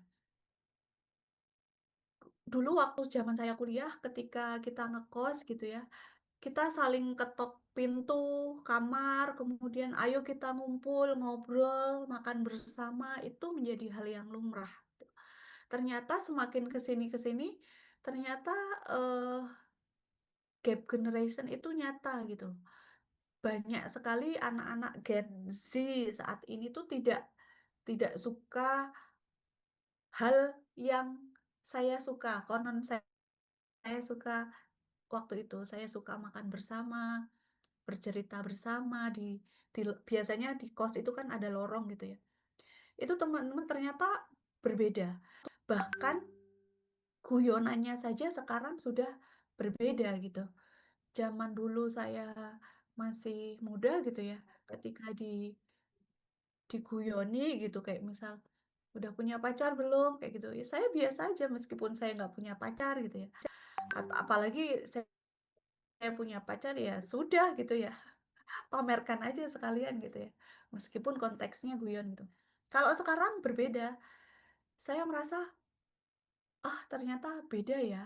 Dulu waktu zaman saya kuliah, ketika kita ngekos gitu ya, kita saling ketok pintu kamar, kemudian ayo kita ngumpul, ngobrol, makan bersama, itu menjadi hal yang lumrah. Ternyata semakin ke sini ternyata gap generation itu nyata gitu. Banyak sekali anak-anak Gen Z saat ini tuh tidak suka hal yang saya suka. Konon saya suka waktu itu, saya suka makan bersama, bercerita bersama biasanya di kos itu kan ada lorong gitu ya. Itu teman-teman ternyata berbeda. Bahkan guyonannya saja sekarang sudah berbeda gitu. Zaman dulu saya masih muda gitu ya, ketika diguyoni gitu kayak misal udah punya pacar belum kayak gitu. Ya saya biasa aja meskipun saya nggak punya pacar gitu ya. Atau apalagi saya punya pacar ya sudah gitu ya. Pamerkan aja sekalian gitu ya. Meskipun konteksnya guyon gitu. Kalau sekarang berbeda. Saya merasa ternyata beda ya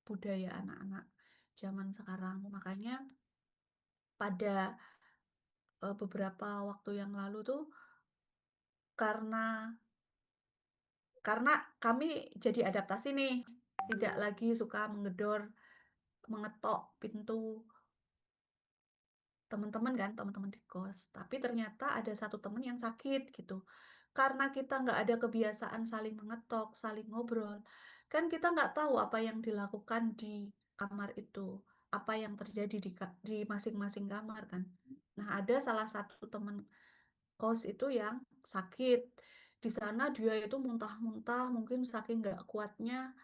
budaya anak-anak zaman sekarang. Makanya pada beberapa waktu yang lalu tuh karena karena kami jadi adaptasi nih, tidak lagi suka menggedor, mengetok pintu teman-teman kan, teman-teman di kos. Tapi ternyata ada satu teman yang sakit gitu. Karena kita nggak ada kebiasaan saling mengetok, saling ngobrol, kan kita nggak tahu apa yang dilakukan di kamar itu, apa yang terjadi di masing-masing kamar kan. Nah, ada salah satu teman kos itu yang sakit. Di sana dia itu muntah-muntah, mungkin saking nggak kuatnya,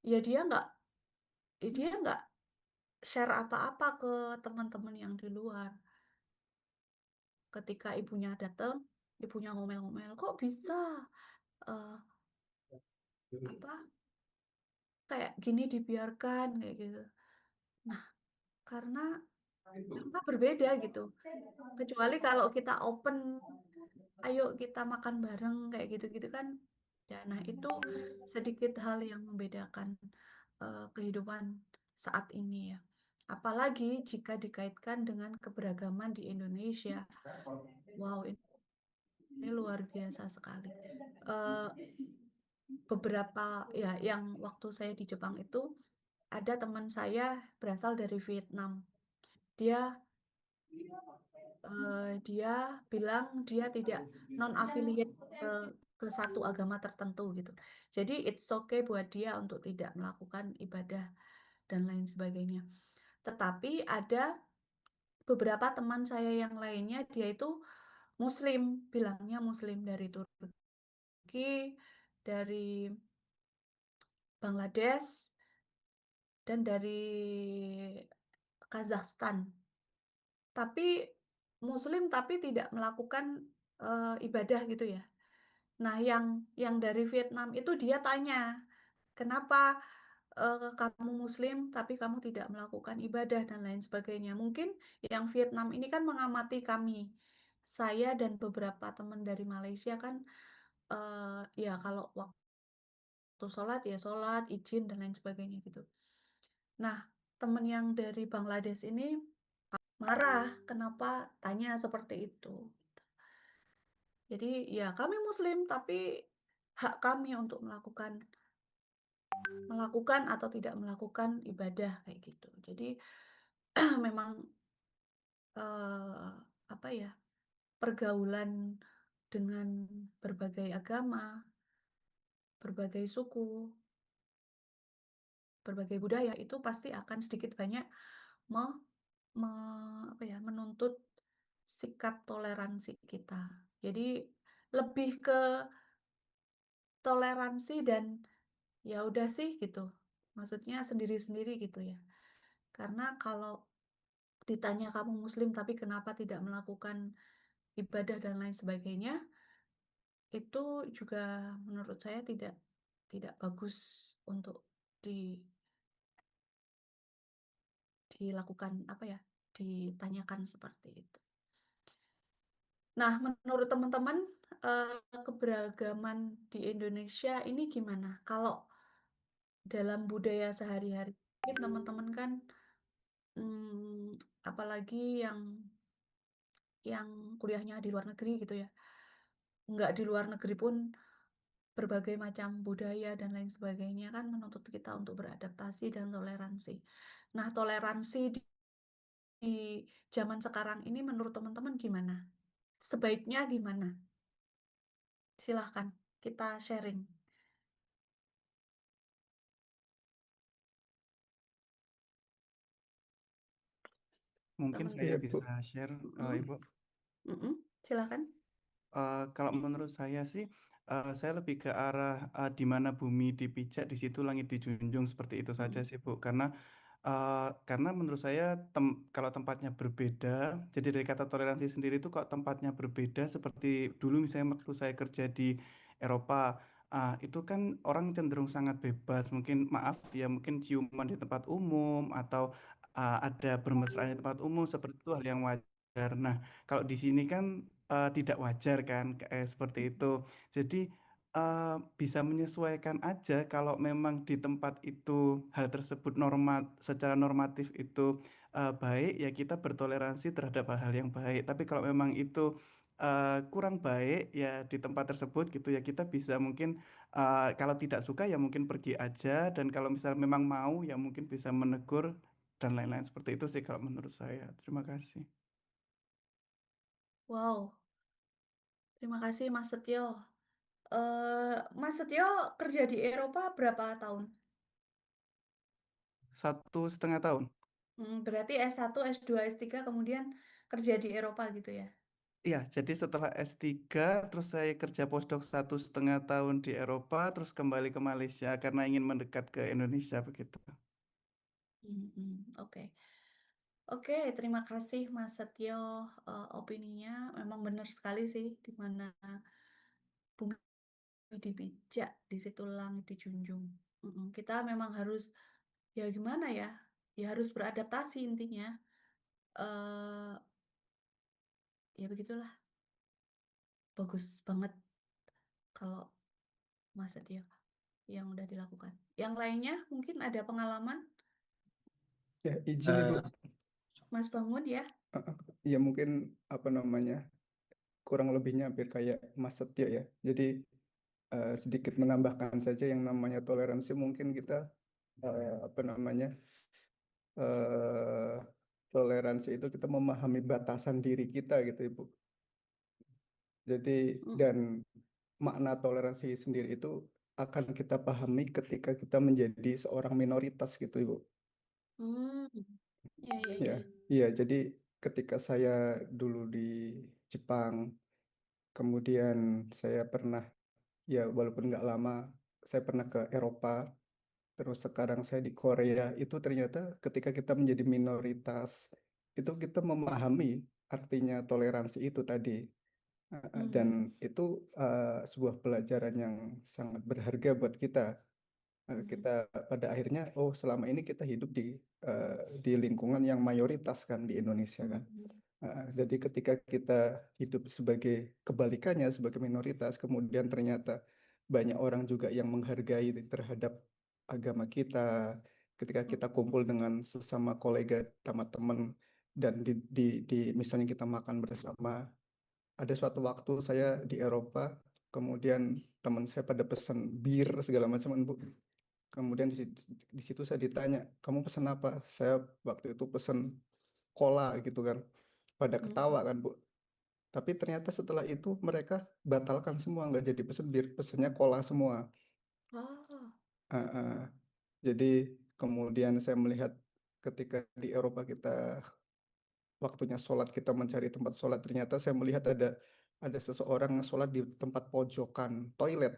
ya dia nggak share apa-apa ke teman-teman yang di luar. Ketika ibunya datang, ibunya ngomel-ngomel, kok bisa eh, apa kayak gini dibiarkan kayak gitu. Nah, karena berbeda gitu. Kecuali kalau kita open, ayo kita makan bareng kayak gitu-gitu kan. Ya, nah itu sedikit hal yang membedakan kehidupan saat ini ya. Apalagi jika dikaitkan dengan keberagaman di Indonesia. Wow, ini luar biasa sekali. Eh, Beberapa ya yang waktu saya di Jepang itu ada teman saya berasal dari Vietnam. Dia dia bilang dia tidak non-affiliate ke satu agama tertentu gitu. Jadi it's okay buat dia untuk tidak melakukan ibadah dan lain sebagainya. Tetapi ada beberapa teman saya yang lainnya dia itu Muslim, bilangnya Muslim dari Turki, dari Bangladesh, dan dari Kazakhstan. Tapi Muslim tapi tidak melakukan ibadah gitu ya. Nah, yang dari Vietnam itu dia tanya, kenapa kamu Muslim tapi kamu tidak melakukan ibadah dan lain sebagainya. Mungkin yang Vietnam ini kan mengamati kami. Saya dan beberapa teman dari Malaysia kan ya kalau waktu sholat ya sholat, izin dan lain sebagainya gitu. Nah, teman yang dari Bangladesh ini marah kenapa tanya seperti itu. Jadi ya kami Muslim tapi hak kami untuk melakukan atau tidak melakukan ibadah kayak gitu. Jadi memang apa ya pergaulan dengan berbagai agama, berbagai suku, berbagai budaya itu pasti akan sedikit banyak me, apa ya menuntut sikap toleransi kita. Jadi lebih ke toleransi dan ya udah sih gitu. Maksudnya sendiri-sendiri gitu ya. Karena kalau ditanya kamu Muslim tapi kenapa tidak melakukan ibadah dan lain sebagainya, itu juga menurut saya tidak tidak bagus untuk di, dilakukan apa ya, ditanyakan seperti itu. Nah, menurut teman-teman keberagaman di Indonesia ini gimana? Kalau dalam budaya sehari-hari, teman-teman kan apalagi yang kuliahnya di luar negeri gitu ya. Nggak di luar negeri pun berbagai macam budaya dan lain sebagainya kan menuntut kita untuk beradaptasi dan toleransi. Nah, toleransi di zaman sekarang ini menurut teman-teman gimana? Sebaiknya gimana? Silahkan kita sharing. Mungkin saya Iya, Teman-teman. Bu. bisa share, Mm-mm. Ibu. Silakan. Kalau menurut saya sih, saya lebih ke arah di mana bumi dipijak, di situ langit dijunjung, seperti itu saja Mm. sih, Bu. Karena menurut saya kalau tempatnya berbeda, jadi dari kata toleransi sendiri itu kalau tempatnya berbeda, seperti dulu misalnya waktu saya kerja di Eropa, itu kan orang cenderung sangat bebas, mungkin maaf ya, mungkin ciuman di tempat umum atau ada bermesraan di tempat umum, seperti itu hal yang wajar. Nah, kalau di sini kan tidak wajar kan, kayak seperti itu. Jadi bisa menyesuaikan aja kalau memang di tempat itu hal tersebut secara normatif itu baik, ya kita bertoleransi terhadap hal-hal yang baik. Tapi kalau memang itu kurang baik ya di tempat tersebut gitu ya, kita bisa mungkin kalau tidak suka ya mungkin pergi aja, dan kalau misalnya memang mau ya mungkin bisa menegur dan lain-lain, seperti itu sih kalau menurut saya. Terima kasih. Wow, terima kasih Mas Setio. Mas Setio kerja di Eropa berapa tahun? 1,5 tahun. Berarti S1, S2, S3 kemudian kerja di Eropa gitu ya? Iya, jadi setelah S3, terus saya kerja postdoc 1,5 tahun di Eropa, terus kembali ke Malaysia karena ingin mendekat ke Indonesia begitu. Oke. Oke, terima kasih Mas Setio, opininya memang benar sekali sih, di mana bumi dipijak, di situ langit dijunjung. Kita memang harus, ya gimana ya, ya harus beradaptasi intinya. eh Ya begitulah, bagus banget kalau Mas Setio yang udah dilakukan. Yang lainnya mungkin ada pengalaman, Ya, izin Ibu. Mas Bangun ya? Ya mungkin apa namanya kurang lebihnya hampir kayak Mas Setio ya. Jadi sedikit menambahkan saja yang namanya toleransi, mungkin kita apa namanya eh, toleransi itu kita memahami batasan diri kita gitu Ibu. Jadi dan makna toleransi sendiri itu akan kita pahami ketika kita menjadi seorang minoritas gitu Ibu. Hmm, ya ya Ya, ya. iya. Jadi ketika saya dulu di Jepang, kemudian saya pernah, ya walaupun nggak lama, saya pernah ke Eropa, terus sekarang saya di Korea, itu ternyata ketika kita menjadi minoritas, itu kita memahami artinya toleransi itu tadi. Dan itu sebuah pelajaran yang sangat berharga buat kita. Kita pada akhirnya, oh selama ini kita hidup di lingkungan yang mayoritas kan di Indonesia kan. Jadi ketika kita hidup sebagai kebalikannya, sebagai minoritas, kemudian ternyata banyak orang juga yang menghargai terhadap agama kita. Ketika kita kumpul dengan sesama kolega, teman-teman, dan misalnya kita makan bersama. Ada suatu waktu saya di Eropa, kemudian teman saya pada pesan bir segala macam, Bu. Kemudian di situ saya ditanya, kamu pesan apa? Saya waktu itu pesan cola gitu kan. Pada ketawa kan, Bu. Tapi ternyata setelah itu mereka batalkan semua, nggak jadi pesen bir, pesennya cola semua. Oh, Ah, ah. Jadi kemudian saya melihat ketika di Eropa kita waktunya sholat, kita mencari tempat sholat, ternyata saya melihat ada seseorang sholat di tempat pojokan toilet.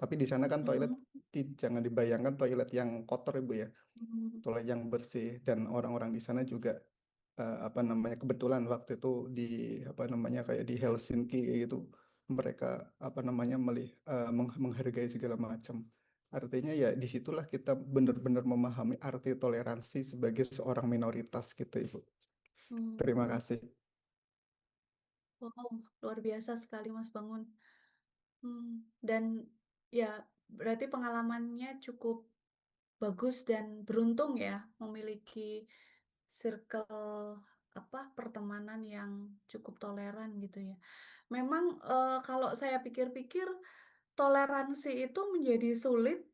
Tapi di sana kan toilet jangan dibayangkan toilet yang kotor Ibu ya, toilet yang bersih, dan orang-orang di sana juga apa namanya, kebetulan waktu itu di apa namanya kayak di Helsinki kayak gitu, mereka apa namanya menghargai segala macam. Artinya ya disitulah kita benar-benar memahami arti toleransi sebagai seorang minoritas gitu Ibu. Terima kasih. wow, luar biasa sekali Mas Bangun. Dan ya berarti pengalamannya cukup bagus dan beruntung ya memiliki circle apa pertemanan yang cukup toleran gitu ya. Memang kalau saya pikir-pikir toleransi itu menjadi sulit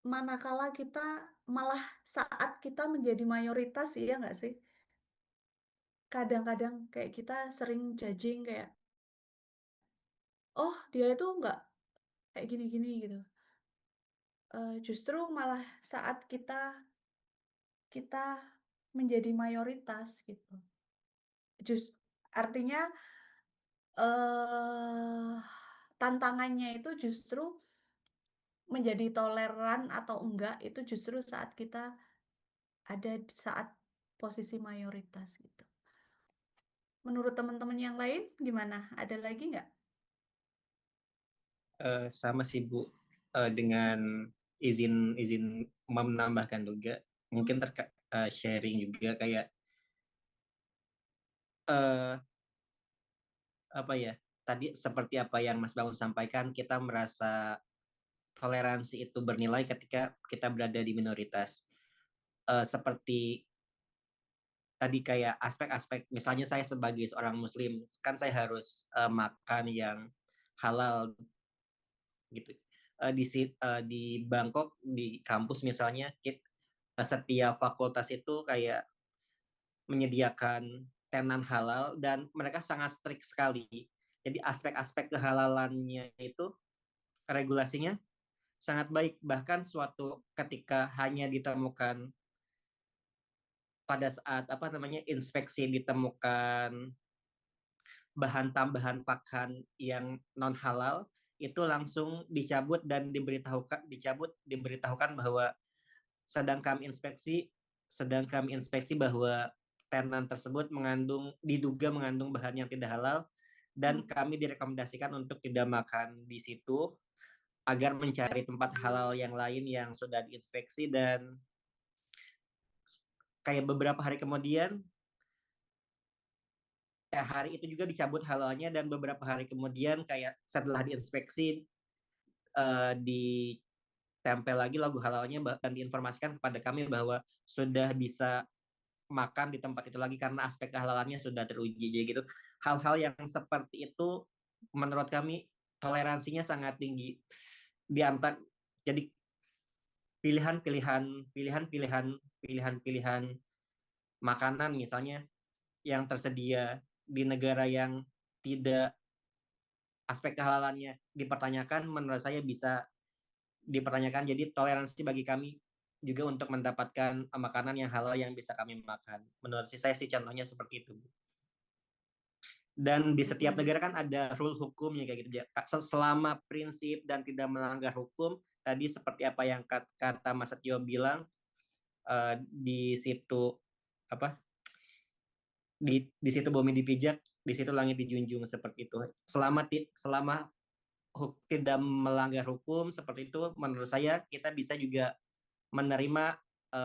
manakala kita malah saat kita menjadi mayoritas, iya nggak sih? Kadang-kadang kayak kita sering judging kayak, oh dia itu nggak kayak gini-gini gitu. Justru malah saat kita menjadi mayoritas gitu. Artinya eh tantangannya itu justru menjadi toleran atau enggak itu justru saat kita ada saat posisi mayoritas gitu. Menurut teman-teman yang lain gimana? Ada lagi nggak? Sama sih Bu, dengan izin menambahkan juga, mungkin sharing juga kayak eh apa ya, tadi seperti apa yang Mas Bangun sampaikan, kita merasa toleransi itu bernilai ketika kita berada di minoritas. Seperti tadi kayak aspek-aspek, misalnya saya sebagai seorang Muslim, kan saya harus makan yang halal gitu. Di Bangkok di kampus misalnya, setiap fakultas itu kayak menyediakan tenan halal dan mereka sangat strict sekali. Jadi aspek-aspek kehalalannya itu regulasinya sangat baik, bahkan suatu ketika hanya ditemukan pada saat apa namanya inspeksi ditemukan bahan tambahan pakan yang non halal itu langsung dicabut dan diberitahukan bahwa sedang kami inspeksi bahwa tenan tersebut diduga mengandung bahan yang tidak halal dan kami direkomendasikan untuk tidak makan di situ agar mencari tempat halal yang lain yang sudah diinspeksi. Dan kayak beberapa hari kemudian hari itu juga dicabut halalnya dan beberapa hari kemudian kayak setelah diinspeksi ditempel lagi logo halalnya dan diinformasikan kepada kami bahwa sudah bisa makan di tempat itu lagi karena aspek kehalalannya sudah teruji. Jadi gitu, hal-hal yang seperti itu menurut kami toleransinya sangat tinggi di antar. Jadi pilihan-pilihan makanan misalnya yang tersedia di negara yang tidak aspek kehalalannya dipertanyakan, menurut saya bisa dipertanyakan. Jadi toleransi bagi kami juga untuk mendapatkan makanan yang halal yang bisa kami makan. Menurut saya sih contohnya seperti itu. Dan di setiap negara kan ada rule hukumnya kayak gitu. Selama prinsip dan tidak melanggar hukum, tadi seperti apa yang kata Mas Setio bilang, di situ apa di situ bumi dipijak, di situ langit dijunjung, seperti itu. Selama tidak melanggar hukum seperti itu, menurut saya kita bisa juga menerima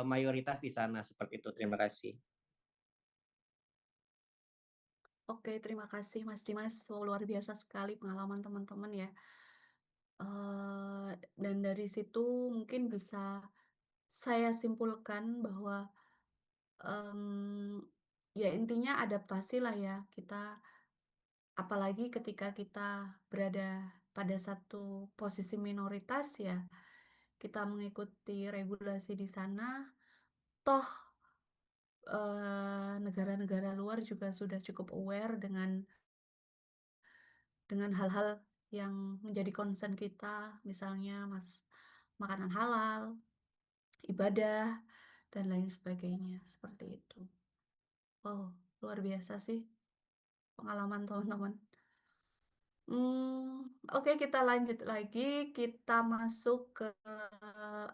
mayoritas di sana seperti itu. Terima kasih. Oke, terima kasih Mas Dimas. Luar biasa sekali pengalaman teman-teman ya. Dan dari situ mungkin bisa saya simpulkan bahwa ya intinya adaptasi lah ya kita, apalagi ketika kita berada pada satu posisi minoritas ya, kita mengikuti regulasi di sana. Toh negara-negara luar juga sudah cukup aware dengan hal-hal yang menjadi concern kita, misalnya makanan halal, ibadah, dan lain sebagainya, seperti itu. Oh, luar biasa sih pengalaman teman-teman. Oke, kita lanjut lagi. Kita masuk ke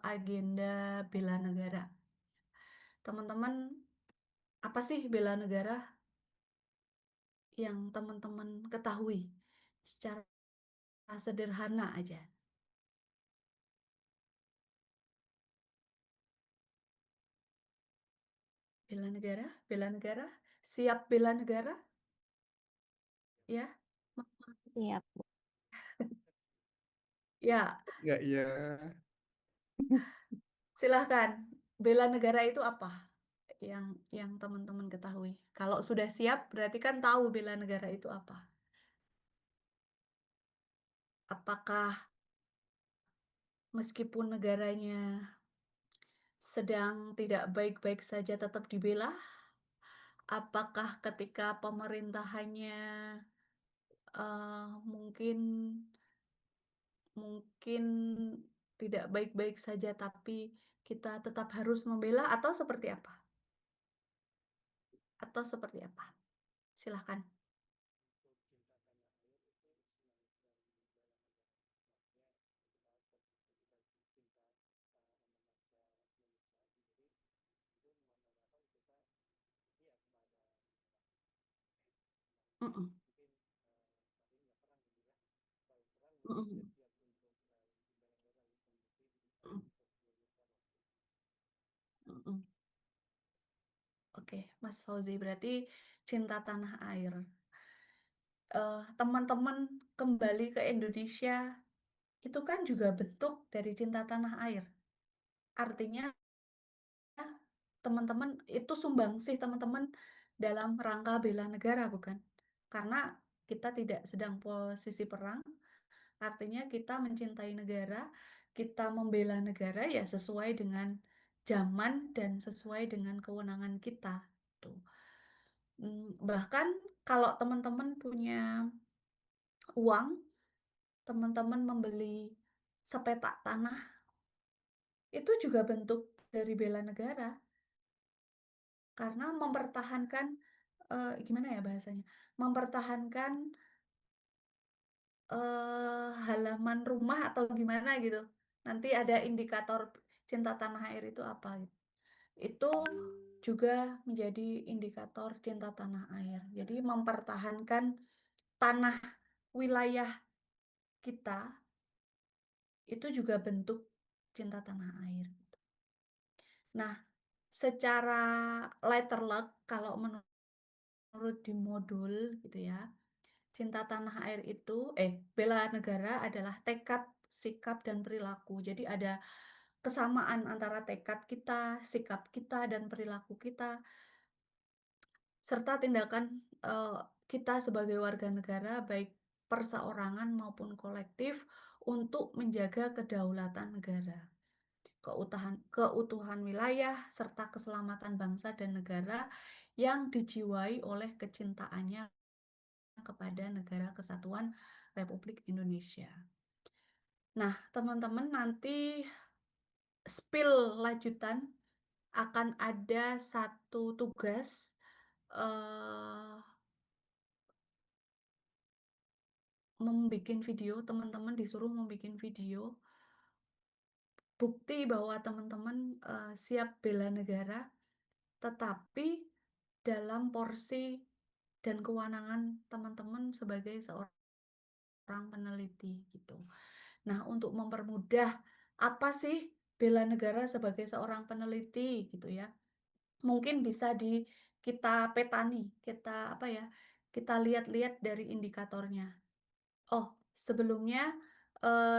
agenda bela negara. Teman-teman, apa sih bela negara yang teman-teman ketahui secara sederhana aja? Bela negara, siap bela negara, ya. Siap. Ya, Enggak, ya. silahkan. Bela negara itu apa? Yang teman-teman ketahui. Kalau sudah siap, berarti kan tahu bela negara itu apa. Apakah meskipun negaranya sedang tidak baik-baik saja tetap dibela? Apakah ketika pemerintahannya mungkin mungkin tidak baik-baik saja tapi kita tetap harus membela atau seperti apa? Atau seperti apa? Silahkan. Mm-mm. Mm-mm. Mm-mm. Mm-mm. Oke, Mas Fauzi, berarti cinta tanah air. Teman-teman kembali ke Indonesia itu kan juga bentuk dari cinta tanah air. Artinya teman-teman itu sumbangsih teman-teman dalam rangka bela negara, bukan? Karena kita tidak sedang posisi perang, artinya kita mencintai negara, kita membela negara ya sesuai dengan zaman dan sesuai dengan kewenangan kita. Tuh. Bahkan kalau teman-teman punya uang, teman-teman membeli sepetak tanah, itu juga bentuk dari bela negara. Karena mempertahankan, gimana ya bahasanya? Mempertahankan halaman rumah atau gimana gitu. Nanti ada indikator cinta tanah air itu apa gitu. Itu juga menjadi indikator cinta tanah air. Jadi mempertahankan tanah wilayah kita itu juga bentuk cinta tanah air. Nah, secara letter luck kalau menurut di modul gitu ya, cinta tanah air itu bela negara adalah tekad, sikap dan perilaku. Jadi ada kesamaan antara tekad kita, sikap kita dan perilaku kita serta tindakan kita sebagai warga negara baik perseorangan maupun kolektif untuk menjaga kedaulatan negara, keutuhan wilayah, serta keselamatan bangsa dan negara yang dijiwai oleh kecintaannya kepada Negara Kesatuan Republik Indonesia. Nah, teman-teman nanti spill lanjutan akan ada satu tugas membuat video, teman-teman disuruh membuat video bukti bahwa teman-teman siap bela negara, tetapi dalam porsi dan kewenangan teman-teman sebagai seorang peneliti gitu. Nah, untuk mempermudah apa sih bela negara sebagai seorang peneliti gitu ya. Mungkin bisa kita petani, kita lihat-lihat dari indikatornya. Oh, sebelumnya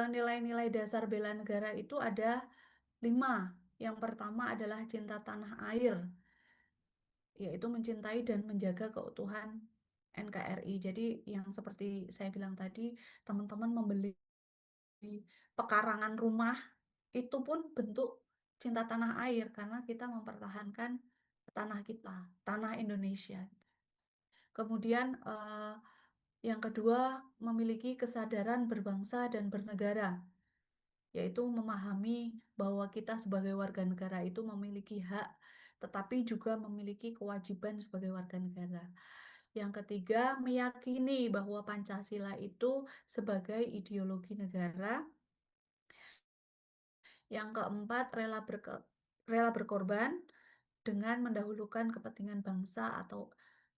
nilai-nilai dasar bela negara itu ada 5. Yang pertama adalah cinta tanah air, yaitu mencintai dan menjaga keutuhan NKRI. Jadi yang seperti saya bilang tadi, teman-teman membeli pekarangan rumah itu pun bentuk cinta tanah air karena kita mempertahankan tanah kita, tanah Indonesia. Kemudian yang kedua, memiliki kesadaran berbangsa dan bernegara, yaitu memahami bahwa kita sebagai warga negara itu memiliki hak, tetapi juga memiliki kewajiban sebagai warga negara. Yang ketiga, meyakini bahwa Pancasila itu sebagai ideologi negara. Yang keempat, rela berkorban dengan mendahulukan kepentingan bangsa atau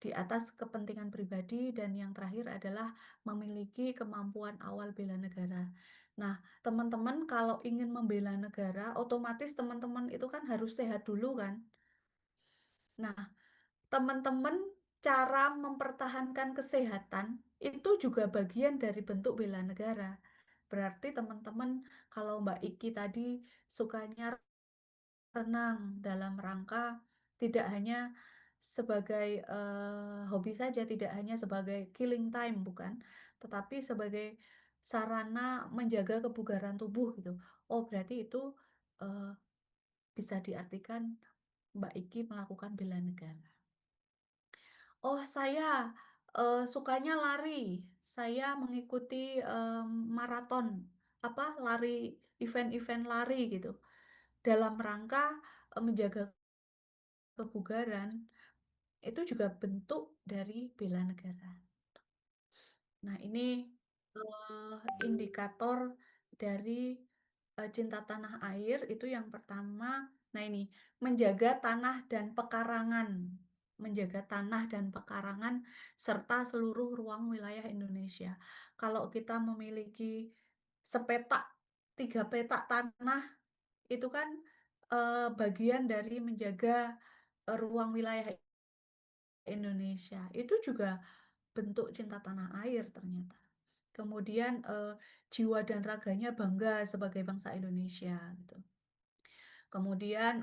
di atas kepentingan pribadi, dan yang terakhir adalah memiliki kemampuan awal bela negara. Nah, teman-teman kalau ingin membela negara, otomatis teman-teman itu kan harus sehat dulu kan. Nah, teman-teman cara mempertahankan kesehatan itu juga bagian dari bentuk bela negara. Berarti teman-teman kalau Mbak Iki tadi sukanya renang dalam rangka tidak hanya sebagai hobi saja, tidak hanya sebagai killing time, bukan, tetapi sebagai sarana menjaga kebugaran tubuh gitu. Oh, berarti itu bisa diartikan Mbak Iki melakukan bela negara. Oh, saya sukanya lari. Saya mengikuti maraton, lari, event-event lari gitu. Dalam rangka menjaga kebugaran, itu juga bentuk dari bela negara. Nah, ini indikator dari cinta tanah air itu yang pertama. Nah, ini menjaga tanah dan pekarangan, menjaga tanah dan pekarangan serta seluruh ruang wilayah Indonesia. Kalau kita memiliki sepetak 3 petak tanah, itu kan bagian dari menjaga ruang wilayah Indonesia. Itu juga bentuk cinta tanah air ternyata. Kemudian jiwa dan raganya bangga sebagai bangsa Indonesia gitu. Kemudian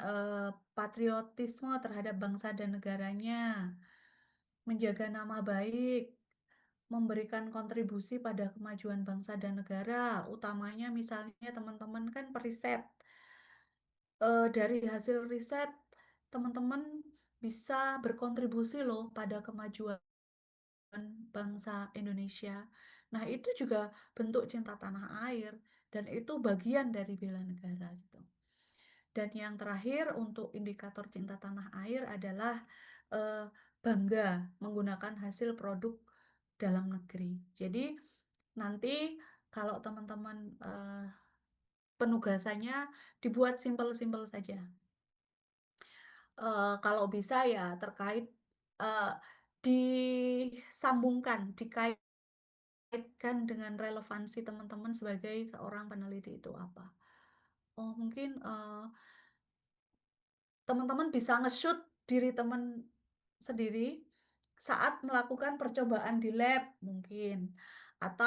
patriotisme terhadap bangsa dan negaranya, menjaga nama baik, memberikan kontribusi pada kemajuan bangsa dan negara, utamanya misalnya teman-teman kan periset. Dari hasil riset teman-teman bisa berkontribusi loh pada kemajuan bangsa Indonesia. Nah, itu juga bentuk cinta tanah air dan itu bagian dari bela negara gitu. Dan yang terakhir untuk indikator cinta tanah air adalah eh, bangga menggunakan hasil produk dalam negeri. Jadi nanti kalau teman-teman penugasannya dibuat simpel-simpel saja. Kalau bisa ya terkait eh, disambungkan, dikaitkan dengan relevansi teman-teman sebagai seorang peneliti itu apa. Oh, mungkin teman-teman bisa nge-shoot diri teman sendiri saat melakukan percobaan di lab mungkin. Atau